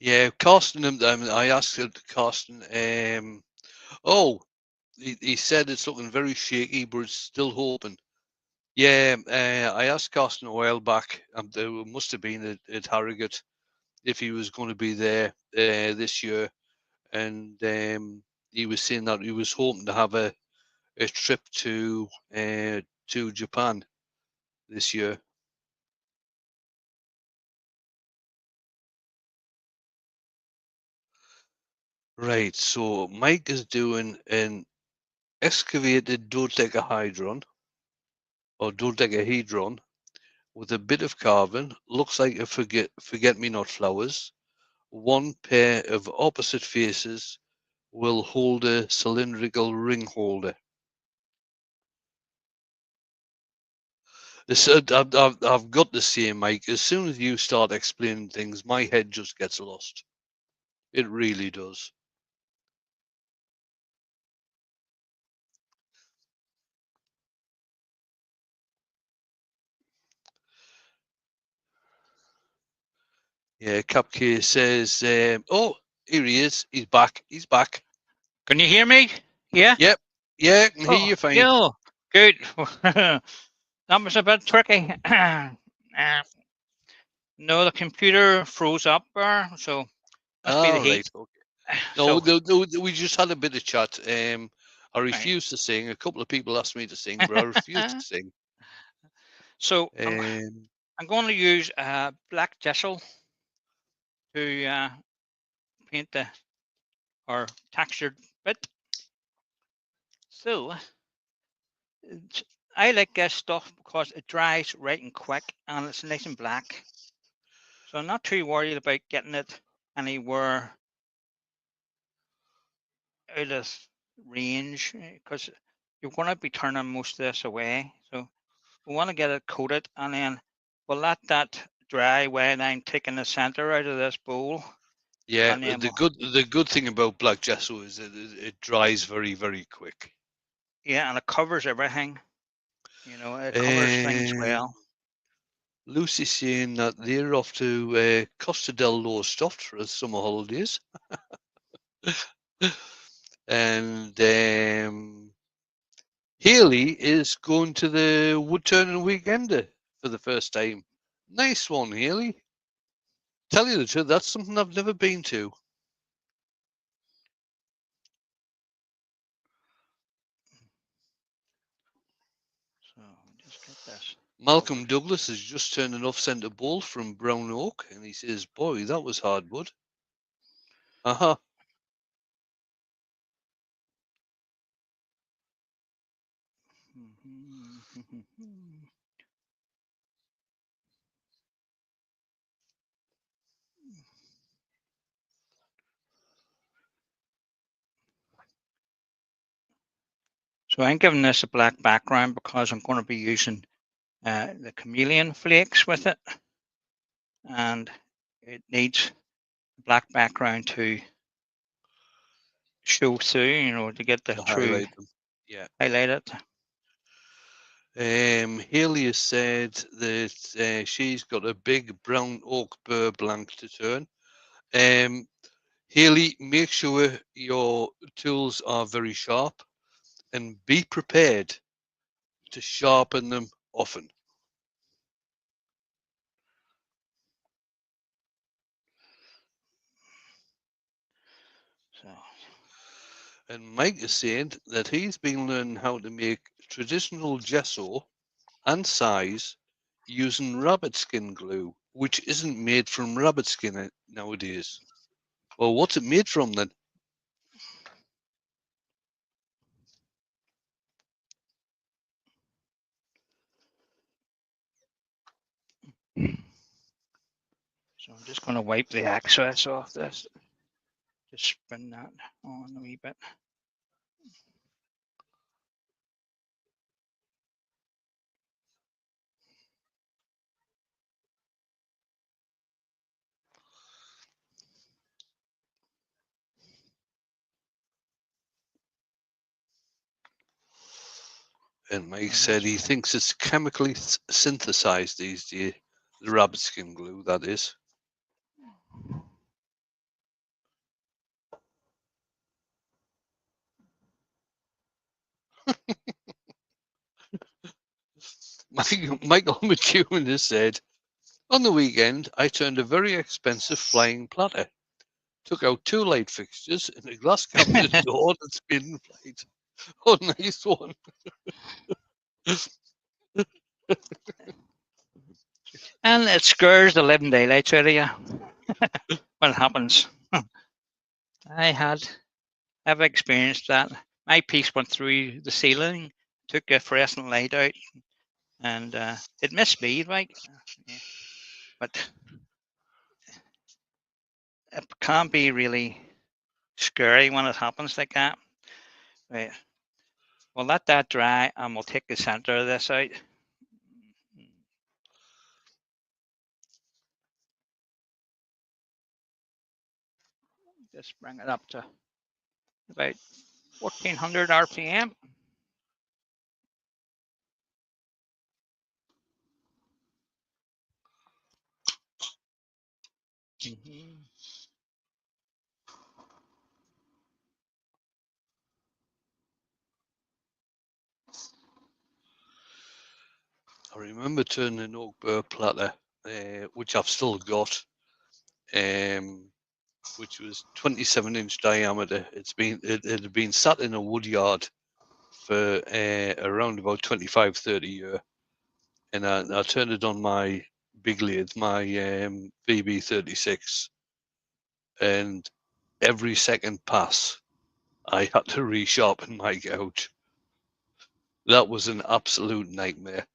Yeah, Carsten, I asked Carsten, oh, he said it's looking very shaky, but it's still hoping. Yeah, I asked Carsten a while back, there must have been at Harrogate, if he was going to be there this year, and he was saying that he was hoping to have a trip to Japan this year. Right, so Mike is doing an excavated dodecahedron or dodecahedron with a bit of carving, looks like a forget-me-not flowers. One pair of opposite faces will hold a cylindrical ring holder. I've got to say, Mike, as soon as you start explaining things, my head just gets lost. It really does. Yeah, Cupcake says, oh, here he is. He's back. He's back. Can you hear me? Yeah? Yep. Yeah, I can hear Oh, you fine. yeah. Good. That was a bit tricky. No, the computer froze up there, so must be the All right. heat. Okay. So, No, we just had a bit of chat. I refused to sing. A couple of people asked me to sing, but I refused to sing. so I'm going to use black gesso to paint the or textured bit. So I like this stuff because it dries right and quick and it's nice and black. So I'm not too worried about getting it anywhere out of range because you're going to be turning most of this away. So we want to get it coated and then we'll let that dry when I'm taking the center out of this bowl. Yeah, And then the good thing about black gesso is that it dries very, very quick. Yeah, and it covers everything. You know, it covers things well. Lucy's saying that they're off to Costa del Lowestoft for the summer holidays. And Haley is going to the wood turning weekender for the first time. Nice one, Haley. Tell you the truth, that's something I've never been to. So just get this. Malcolm Douglas has just turned an off-centre ball from Brown Oak, and he says, "Boy, that was hardwood." Uh-huh. So I'm giving this a black background because I'm going to be using the chameleon flakes with it. And it needs a black background too. show through, you know, to get the to true highlight them. Yeah. highlight it. Haley has said that she's got a big brown oak burr blank to turn. Haley, make sure your tools are very sharp and be prepared to sharpen them often. So And Mike is saying that he's been learning how to make traditional gesso and size using rabbit skin glue, which isn't made from rabbit skin nowadays. Well, what's it made from then? I'm just going to wipe the excess off this. Just spin that on a wee bit. And Mike said he thinks it's chemically synthesized these days, the rabbit skin glue, that is. Michael McEwen has said, on the weekend, I turned a very expensive flying platter, took out 2 light fixtures and a glass cabinet door that's been in flight. Oh, nice one. And it scares the living daylights out of you when it happens. I've experienced that. My piece went through the ceiling, took a fluorescent light out, and it missed me, like. Yeah. But it can be really scary when it happens like that. Right. We'll let that dry, and we'll take the center of this out. Just bring it up to about 1400 RPM. Mm-hmm. I remember turning an oak burr platter, which I've still got, which was 27-inch diameter. It had been sat in a wood yard for around about 25, 30 years. And I turned it on my big lathe, my VB36, and every second pass, I had to resharpen my gouge. That was an absolute nightmare.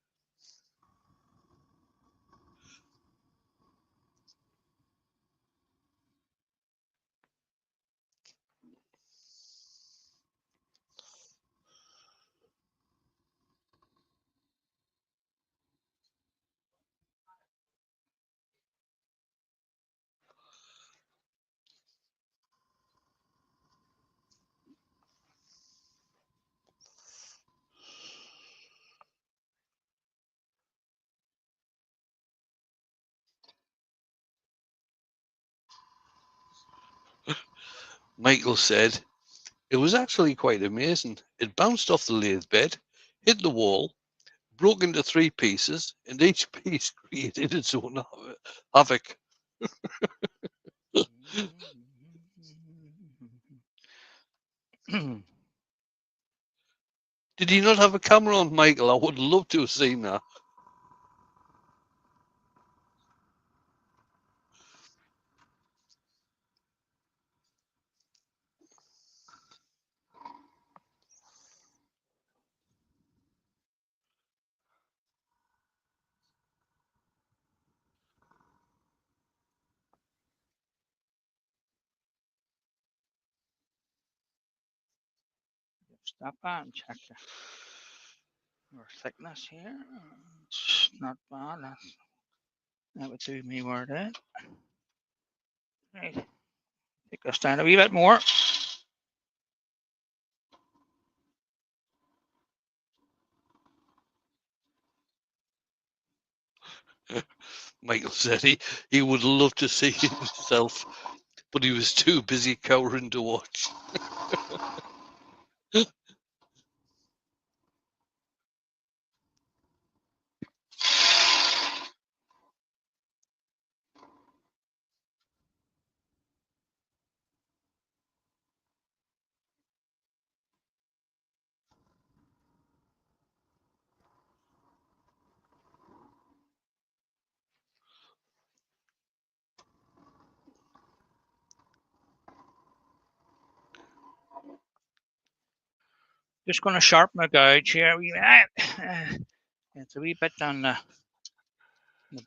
Michael said, it was actually quite amazing. It bounced off the lathe bed, hit the wall, broke into 3 pieces, and each piece created its own havoc. Did he not have a camera on, Michael? I would love to have seen that. Stop that and check your thickness here. It's not bad. That would do me where it is. Right. Take this down a wee bit more. Michael said he would love to see it himself, but he was too busy cowering to watch. Just going to sharpen my gouge here a wee bit. It's a wee bit on the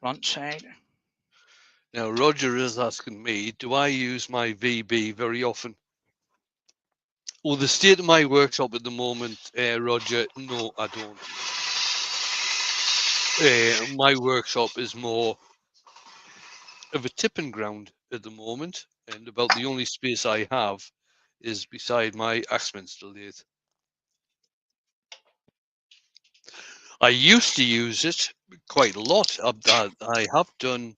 blunt side. Now, Roger is asking me, do I use my VB very often? Well, the state of my workshop at the moment, Roger, no, I don't. My workshop is more of a tipping ground at the moment, and about the only space I have is beside my Axminster lathe. I used to use it quite a lot. I have done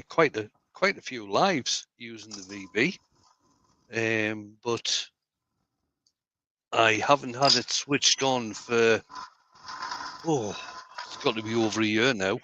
quite a few lives using the VB, but I haven't had it switched on for it's got to be over a year now.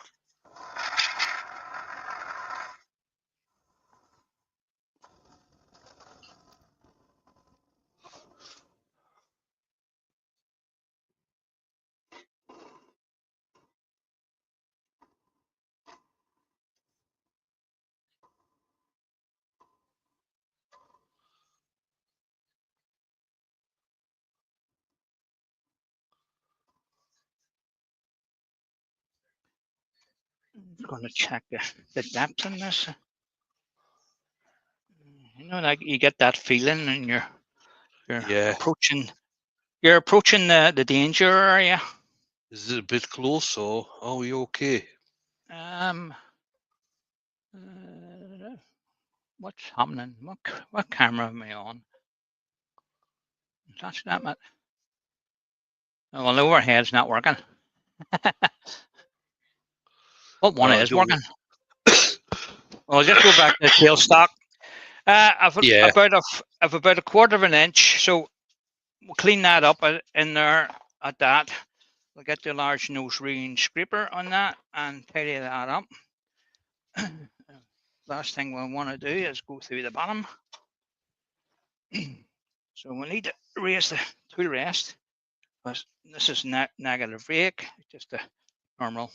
I'm going to check the depth in this. You know, like you get that feeling, and you're Yeah. approaching the danger area. Is it a bit close, or are we okay? What's happening? What camera am I on? That's that much. Oh, well, the overhead's not working. What one is working? I'll just go back to the tailstock. I've about a quarter of an inch, so we'll clean that up in there at that. We'll get the large nose ring scraper on that and tidy that up. Last thing we want to do is go through the bottom. So we need to raise the tool rest. This is negative rake, just a normal.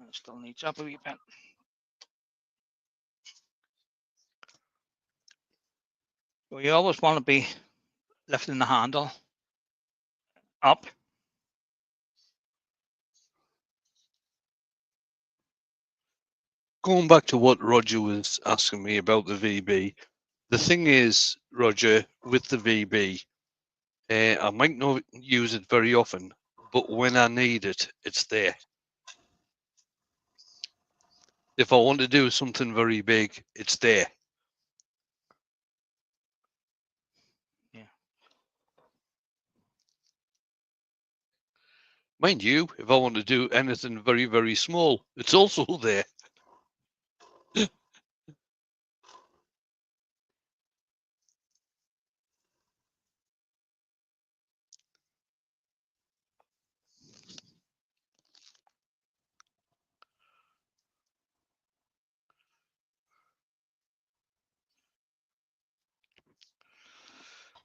It still needs up a wee bit. So you always want to be lifting the handle up. Going back to what Roger was asking me about the VB, the thing is, Roger, with the VB, I might not use it very often, but when I need it, it's there. If I want to do something very big, it's there. Yeah. Mind you, if I want to do anything very, very small, it's also there.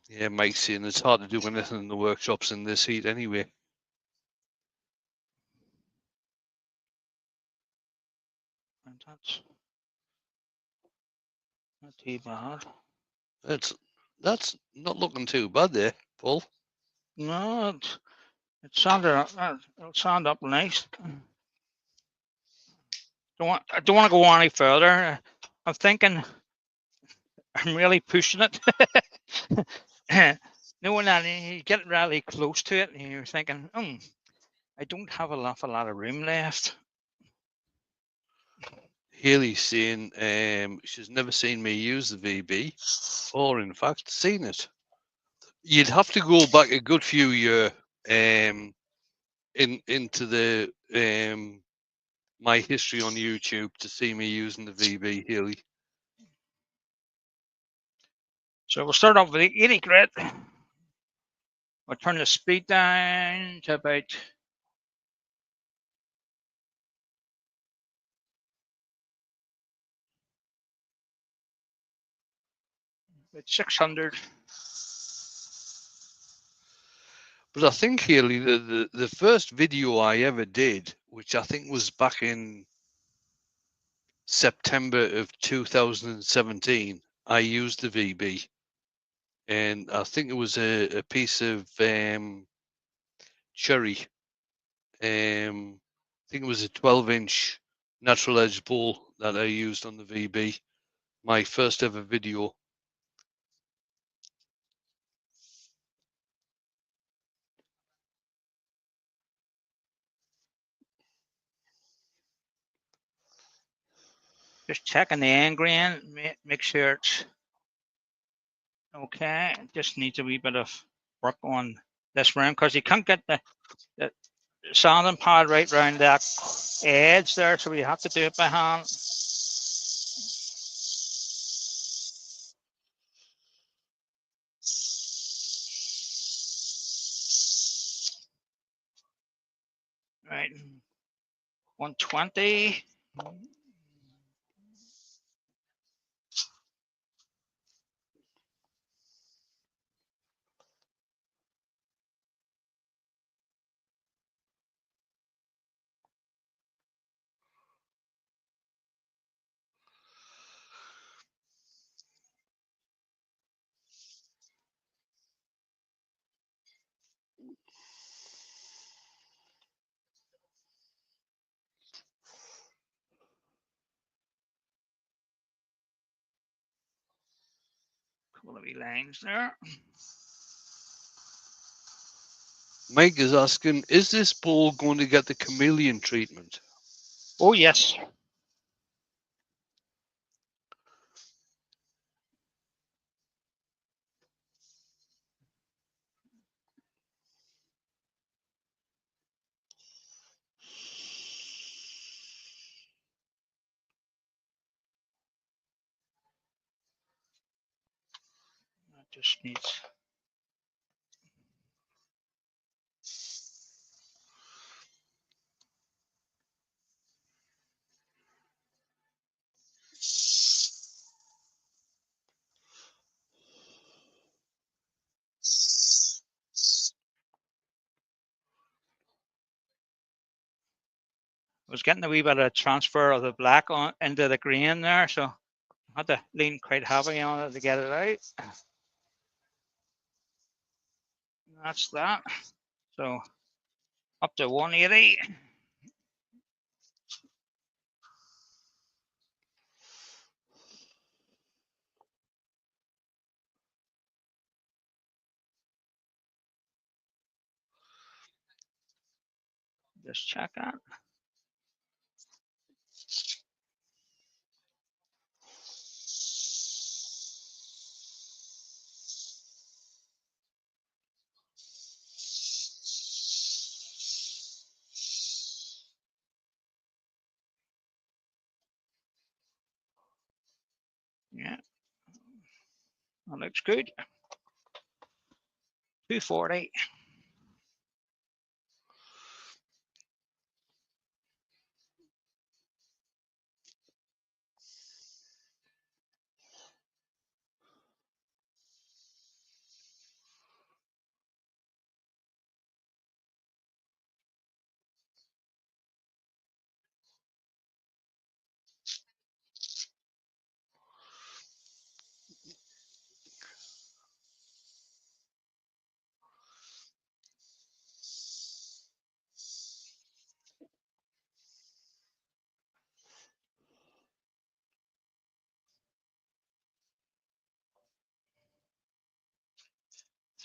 Yeah, Mike's saying it's hard to do anything in the workshops in this heat anyway. And that's not too bad. That's not looking too bad there, Paul. No, it's sanded up. It'll sand up nice. I don't want to go any further. I'm thinking I'm really pushing it. Knowing that you get really close to it, and you're thinking, I don't have an awful lot of room left. Haley's saying she's never seen me use the VB, or in fact seen it. You'd have to go back a good few years into the my history on YouTube to see me using the VB Healy. So we'll start off with the 80 grit. We'll turn the speed down to about 600. But I think, Healy, the first video I ever did, which I think was back in September of 2017, I used the VB. And I think it was a piece of cherry. I think it was a 12-inch natural edge bowl that I used on the VB. My first ever video. Just checking the end grain, make sure it's okay. Just needs a wee bit of work on this round because you can't get the sanding pad right round that edge there, so we have to do it by hand. Right, 120. Couple of wee lines there. Mike is asking, is this bowl going to get the chameleon treatment? Oh, yes. That just needs. I was getting a wee bit of transfer of the black on into the green there, so I had to lean quite heavy on it to get it out. That's that. So up to 180. Just check that. Yeah, that looks good. 240.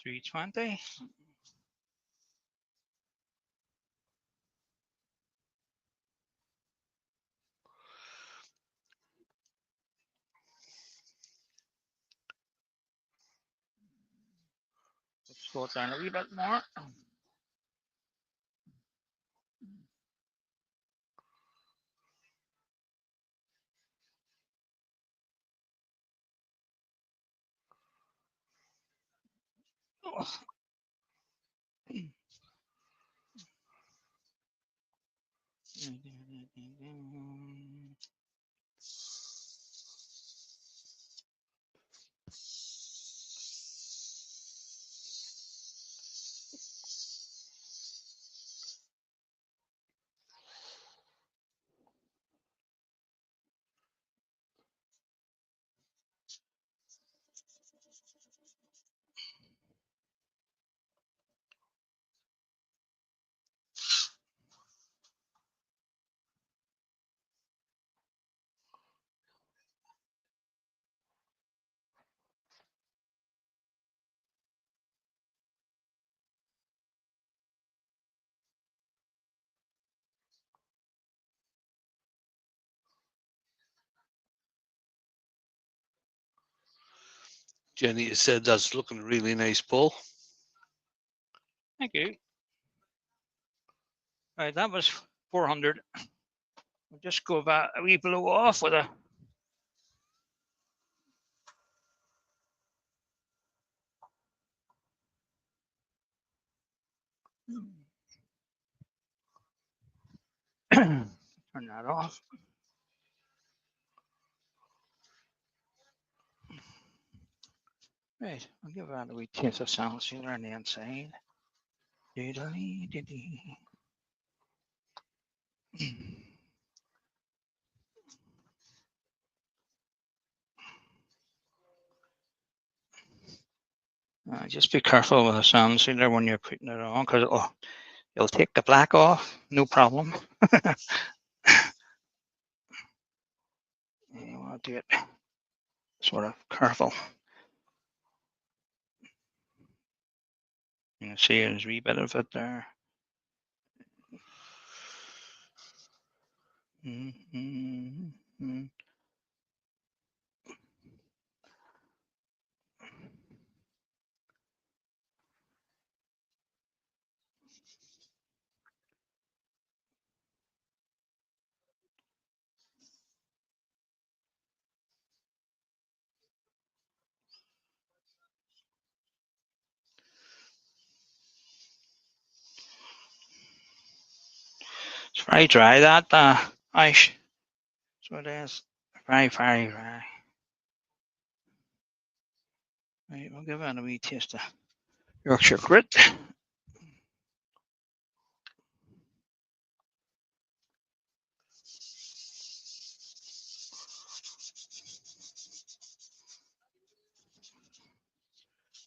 $320. Let's slow it down a wee bit more. Jenny has said that's looking really nice, Paul. Thank you. Right, that was 400. We'll just go back a wee blow off with a turn that off. Right, I'll give that a wee taste of sound sealer on the inside. Just be careful with the sound sealer when you're putting it on, because it'll take the black off, no problem. You want to do it sort of careful. You can see there's a wee bit of it there. It's very dry, that ice. So it is. Very, very dry. Right, we'll give it a wee taste of Yorkshire grit.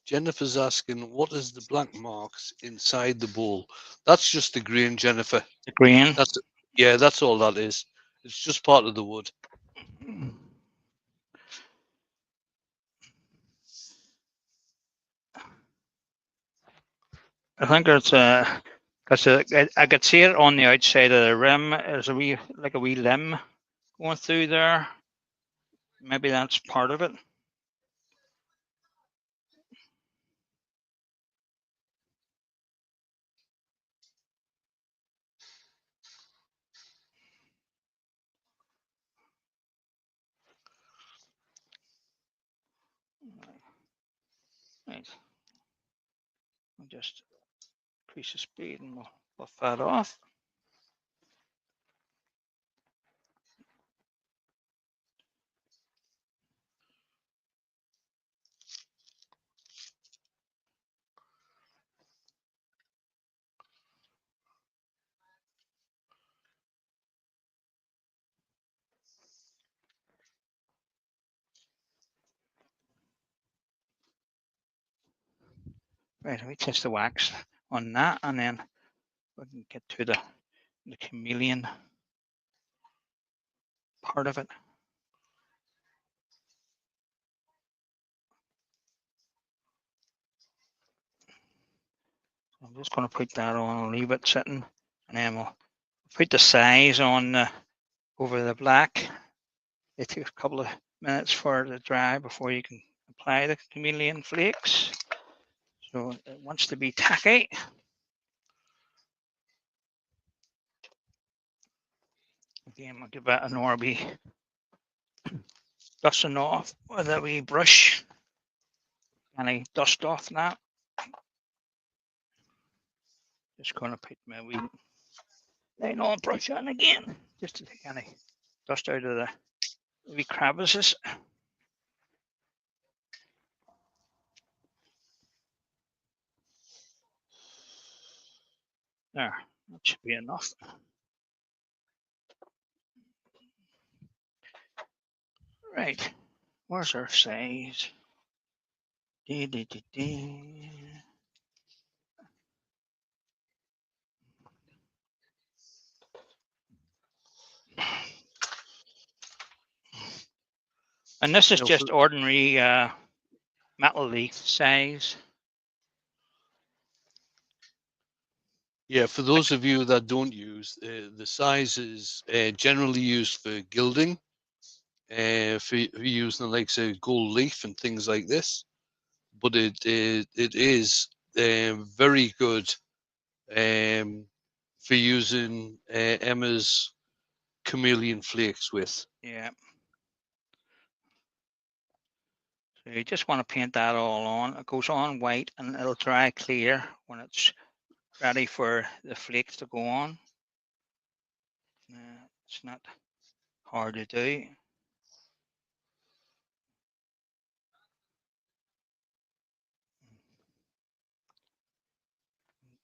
Jennifer's asking, what is the black marks inside the bowl? That's just the grain, Jennifer. The green. That's all that is. It's just part of the wood. I think it's because I could see it on the outside of the rim. There's a wee limb going through there. Maybe that's part of it. Right. I'll just increase the speed and we'll buff that off. Right, let me test the wax on that, and then we can get to the chameleon part of it. So I'm just going to put that on and leave it sitting, and then we'll put the size on over the black. It takes a couple of minutes for it to dry before you can apply the chameleon flakes. So it wants to be tacky. Again, we'll give that an Orby dusting off with a wee brush. Any dust off that. Just going to put my wee nylon brush on again, just to take any dust out of the wee crevices. There, that should be enough. Right, where's our size? And this is just ordinary metal leaf size. Yeah, for those of you that don't use, the size is generally used for gilding, for using the likes of gold leaf and things like this. But it is very good for using Emma's chameleon flakes with. Yeah. So you just want to paint that all on. It goes on white and it'll dry clear when it's ready for the flakes to go on. It's not hard to do.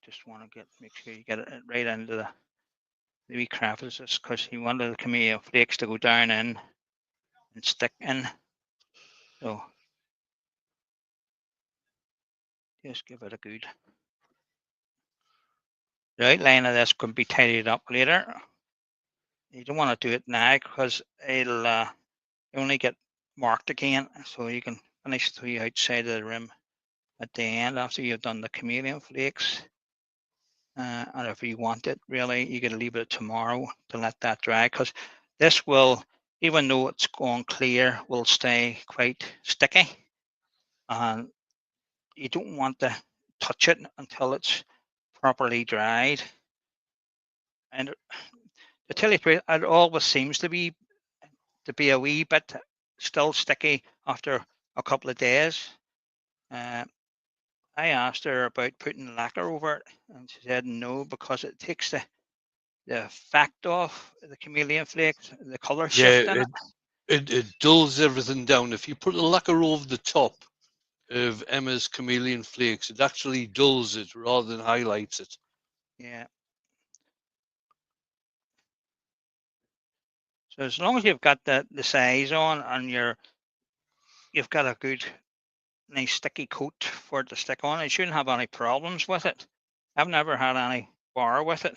Just want to make sure you get it right into the wee crevices, because you want the chameleon flakes to go down in and stick in. So just give it a good. The outline of this can be tidied up later. You don't want to do it now because it'll only get marked again, so you can finish the outside of the rim at the end after you've done the chameleon flakes. And if you want it, really, you can leave it tomorrow to let that dry, because this will, even though it's gone clear, will stay quite sticky. And you don't want to touch it until it's properly dried. And to tell you the truth, it always seems to be a wee bit still sticky after a couple of days. I asked her about putting lacquer over it, and she said no, because it takes the effect off the chameleon flakes, the color shift in it. It dulls everything down. If you put a lacquer over the top of Emma's chameleon flakes, it actually dulls it rather than highlights it. Yeah. So as long as you've got the size on and you've got a good, nice sticky coat for it to stick on, you shouldn't have any problems with it. I've never had any bar with it.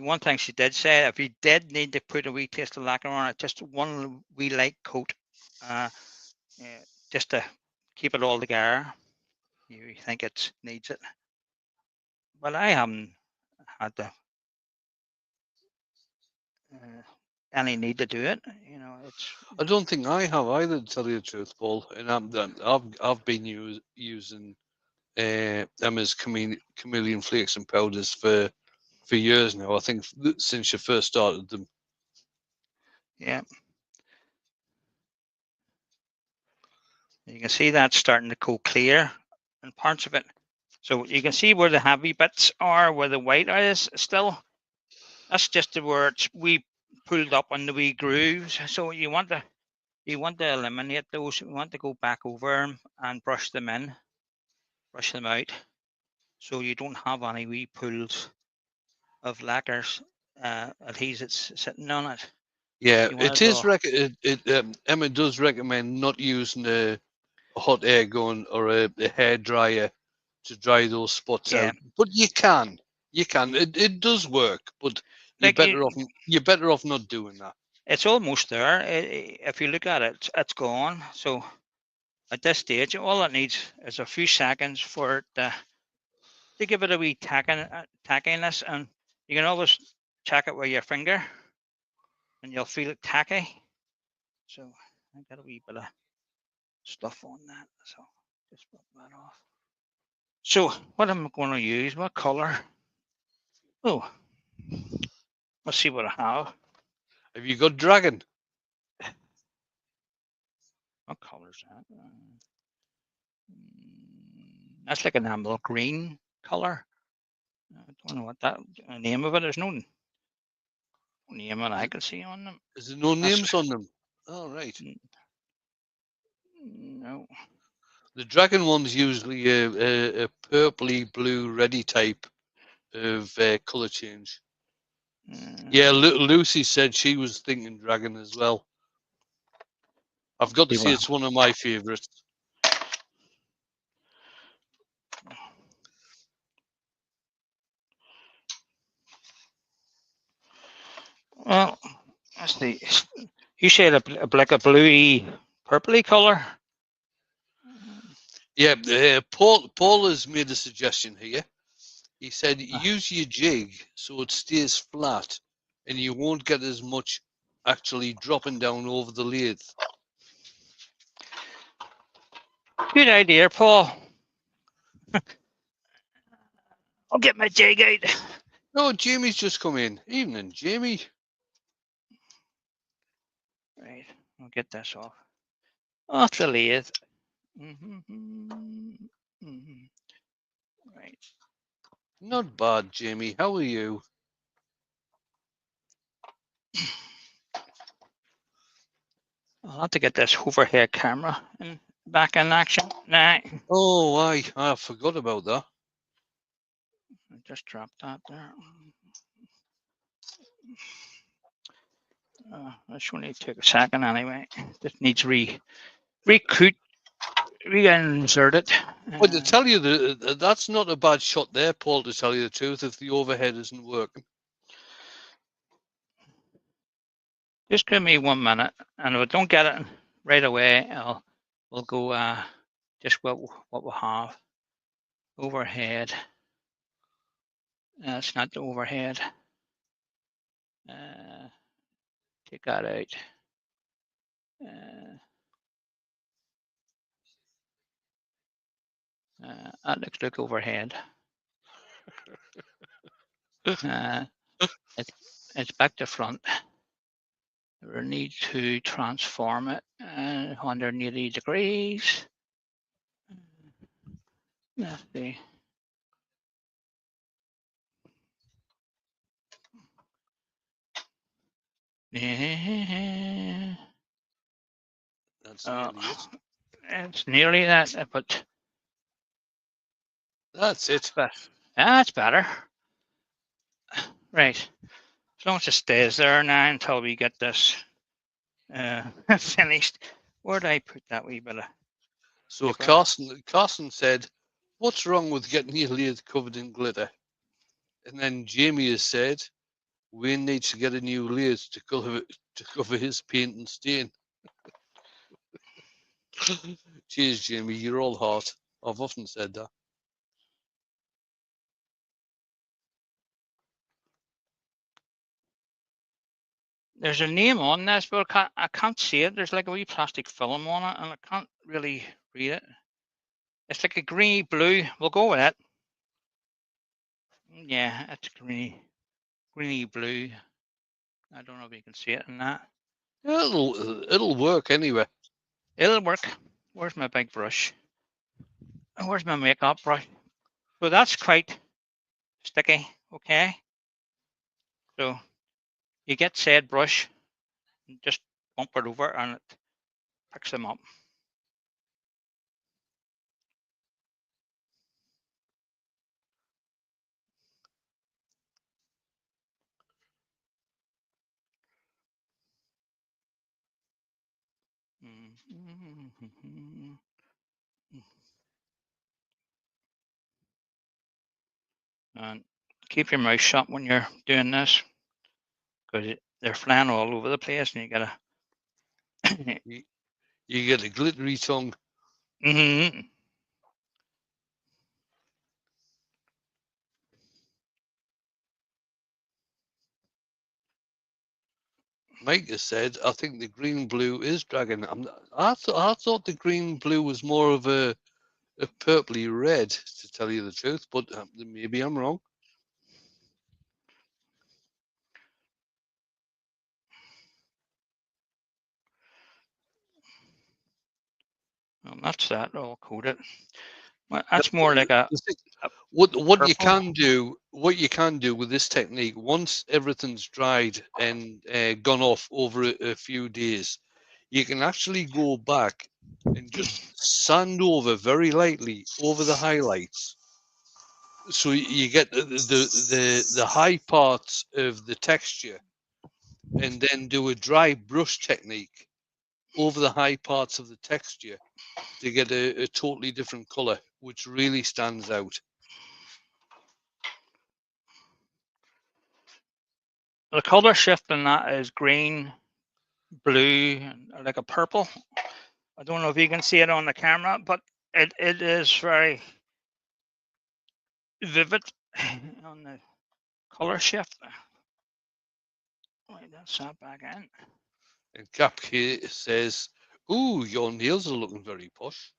One thing she did say, if you did need to put a wee taste of lacquer on it, just one wee light coat, just to keep it all together. You think it needs it, but I haven't had any need to do it. You know, it's. I don't think I have either, to tell you the truth, Paul. And I've been using Emma's chameleon flakes and powders for years now. I think since you first started them. Yeah. You can see that starting to go clear in parts of it. So you can see where the heavy bits are, where the white is still. That's just where it's we pulled up on the wee grooves. So you want to eliminate those. You want to go back over them and brush them out, so you don't have any wee pools of lacquers, adhesives sitting on it. Yeah, it is. Emma does recommend not using a hot air gun or a hair dryer to dry those spots out. But you can. It does work, but you're better off not doing that. It's almost there. If you look at it, it's gone. So at this stage, all it needs is a few seconds for it to give it a wee tackiness, and you can always check it with your finger, and you'll feel it tacky. So I got a wee bit of stuff on that, so just rub that off. So what am I going to use? What color? Oh, let's see what I have. Have you got dragon? What color is that? That's like an emerald green color. I don't know what that name of it. There's no name that I can see on them. Is there no That's- names on them? Oh, right. No. The dragon one's usually a purpley blue reddy type of color change. Yeah, Lucy said she was thinking dragon as well. I've got to say it's one of my favorites. Well, that's the. You said like a bluey, purpley color. Yeah, Paul has made a suggestion here. He said use your jig so it stays flat and you won't get as much actually dropping down over the lathe. Good idea, Paul. I'll get my jig out. No, Jamie's just come in. Evening, Jamie. Right, I'll get this off the lathe. Right. Not bad, Jamie. How are you? I'll have to get this overhead camera back in action. Nah, Oh, I forgot about that. I just dropped that there. This should only take a second anyway. This needs reinserted. But to tell you that's not a bad shot there, Paul, to tell you the truth, if the overhead isn't working. Just give me 1 minute, and if I don't get it right away, we'll go just what we'll have. Overhead. It's not the overhead. Take that out. That looks like overhead. It's back to front. We need to transform it 180 degrees. Let's see. That's nearly it. It's nearly that, but that's it. That's better. Right. As long as it stays there now until we get this finished. Where did I put that wee bit of? So Carson said, "What's wrong with getting your lathe covered in glitter?" And then Jamie has said, "Wayne needs to get a new lathe to cover his paint and stain." Cheers, Jamie. You're all hot. I've often said that. There's a name on this, but I can't see it. There's like a wee plastic film on it, and I can't really read it. It's like a greeny blue. We'll go with it. Yeah, it's greeny blue. I don't know if you can see it in that. It'll work anyway. It'll work. Where's my big brush? Where's my makeup brush? So that's quite sticky. Okay. So you get said brush, just bump it over, and it picks them up. And keep your mouth shut when you're doing this, because they're flying all over the place, and you gotta. you get a glittery tongue. Mike has said, "I think the green blue is dragon." I thought the green blue was more of a purpley red, to tell you the truth, but maybe I'm wrong. Well, that's that all coated. Well, that's more like a What you purple. can do with this technique, once everything's dried and gone off over a few days, you can actually go back and just sand over very lightly over the highlights, so you get the high parts of the texture, and then do a dry brush technique over the high parts of the texture to get a totally different color, which really stands out. The color shift in that is green, blue, and like a purple. I don't know if you can see it on the camera, but it is very vivid on the color shift. Wait, that's that back in. And Cap here says, "Ooh, your nails are looking very posh."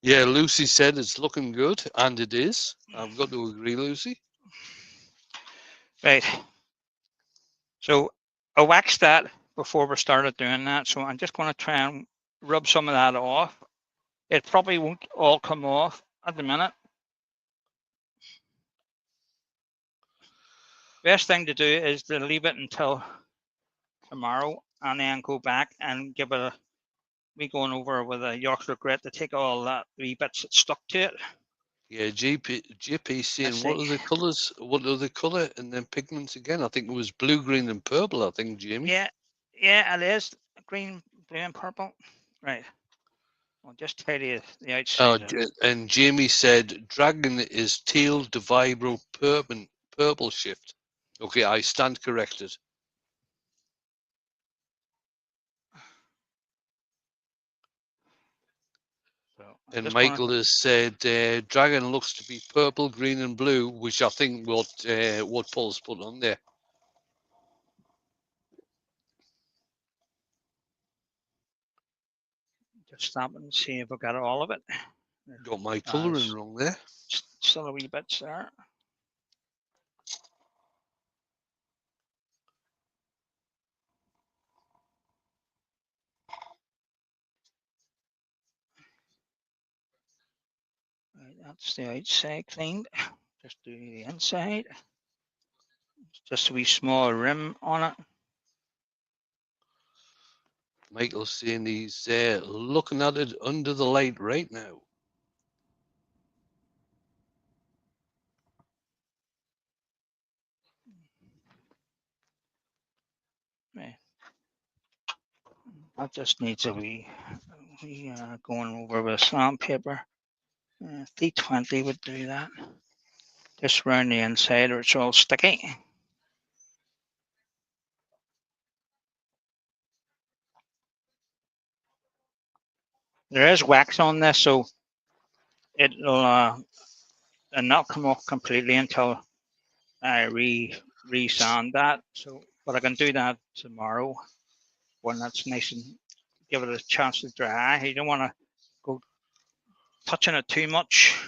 Yeah, Lucy said it's looking good, and it is. I've got to agree, Lucy. Right. So I waxed that before we started doing that. So I'm just going to try and rub some of that off. It probably won't all come off at the minute. Best thing to do is to leave it until tomorrow and then go back and give it a we going over with a Yorkshire grit to take all that wee bits that stuck to it. Yeah, JP saying, what are the colours? What are the colour and then pigments again? I think it was blue, green, and purple. I think, Jamie. Yeah, it is green, blue, and purple. Right. I'll just tell you the outside. And Jamie said, dragon is teal to vibro purple shift. Okay, I stand corrected. And Michael has said dragon looks to be purple, green, and blue, which I think what Paul's put on there. Just stop and see if I got all of it. Got my colouring wrong there. Still a wee bits there. Right, that's the outside cleaned. Just do the inside. Just a wee small rim on it. Michael's saying he's looking at it under the light right now. Right. That just needs a wee going over with sandpaper. T20 would do that. Just round the inside or it's all sticky. There is wax on this, so it'll not come off completely until I re-sand that. So, but I can do that tomorrow when that's nice and give it a chance to dry. You don't want to go touching it too much.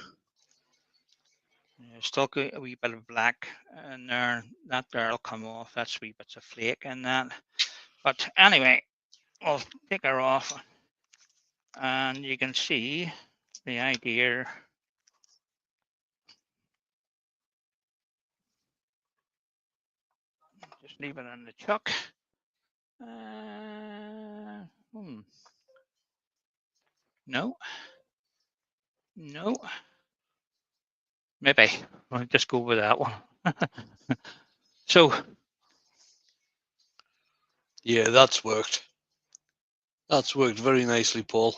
Still got a wee bit of black in there. That there'll come off. That's wee bits of flake in that. But anyway, I'll take her off, and you can see the idea. Just leave it in the chuck. No. Maybe I'll just go with that one. So yeah, that's worked. That's worked very nicely, Paul.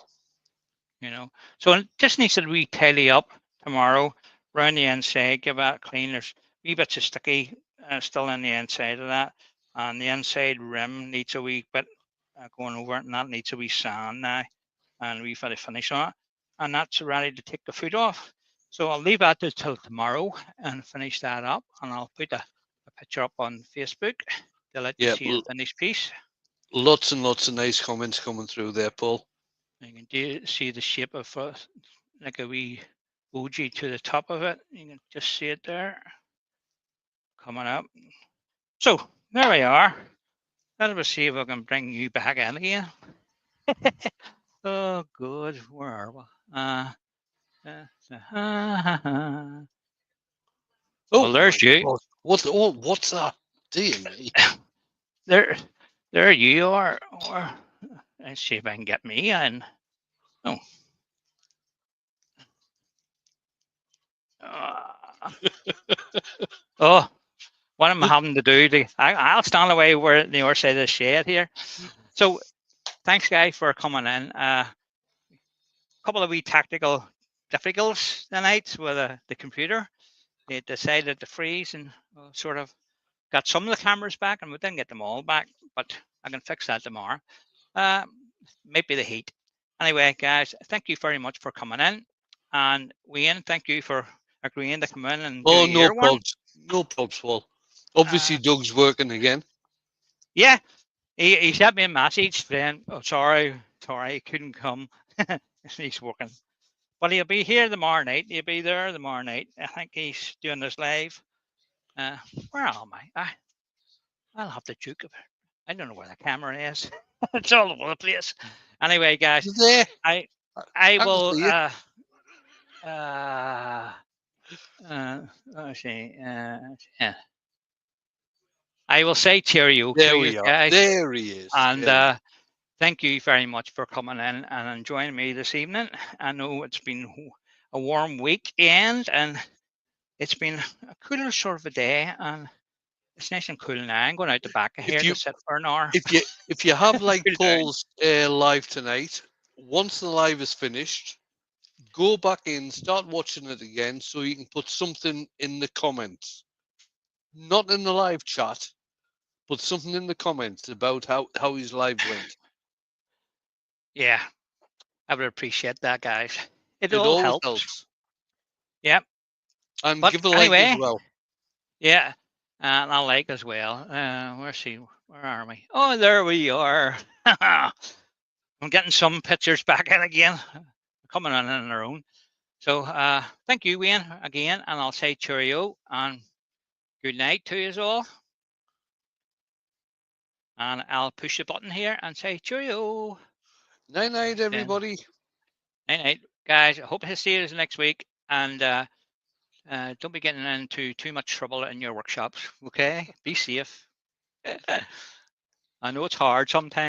So it just needs to re-tidy up tomorrow around the inside. Give that clean. There's wee bits of sticky still in the inside of that, and the inside rim needs a wee bit going over it, and that needs a wee sand now, and we've had a finish on it, and that's ready to take the foot off. So I'll leave that till tomorrow and finish that up, and I'll put a picture up on Facebook to let you see the finished piece. Lots and lots of nice comments coming through there, Paul. You can see the shape of like a wee bougie to the top of it. You can just see it there coming up. So there we are. Let us see if I can bring you back in again. Oh, good. Where are we? Oh Well, there's my you. God. What's that? Dear me. There, there you are. Or let's see if I can get me in. Oh. Oh, what am I having to do? I'll stand away where the other side of the shed here. So, thanks, guys, for coming in. A couple of wee tactical difficulties tonight with the computer. It decided to freeze and sort of got some of the cameras back, and we didn't get them all back, but I can fix that tomorrow. Maybe the heat. Anyway, guys, thank you very much for coming in. And Wayne, thank you for agreeing to come in and do Oh, no your one. probs. No probs, Paul. Obviously, Doug's working again. Yeah, he sent me a message saying, "Oh, sorry, he couldn't come. He's working, but he'll be here tomorrow night. He'll be there tomorrow night. I think he's doing this live. Where am I? I'll have to juke it. I don't know where the camera is. It's all over the place. Anyway, guys, There. I can will. see it. Let's see. Yeah. I will say cheerio There to we you are. guys, There he is. and There we are. thank you very much for coming in and joining me this evening. I know it's been a warm weekend, and it's been a cooler sort of a day, and it's nice and cool now. I'm going out the back of here to sit for an hour. If you have like Cool down. Paul's live tonight, once the live is finished, go back in, start watching it again, so you can put something in the comments, not in the live chat, but something in the comments about how his live went. Yeah, I would appreciate that, guys. It It all always helps. helps. Yep. And But give a like anyway, as well. yeah, and I like as well. Where are we? Oh, there we are. I'm getting some pictures back in again, coming in on their own. So thank you, Wayne, again, and I'll say cheerio and good night to you all. And I'll push the button here and say cheerio. Night night, everybody. Night night, guys. I hope to see you next week, and don't be getting into too much trouble in your workshops. Okay, be safe. I know it's hard sometimes.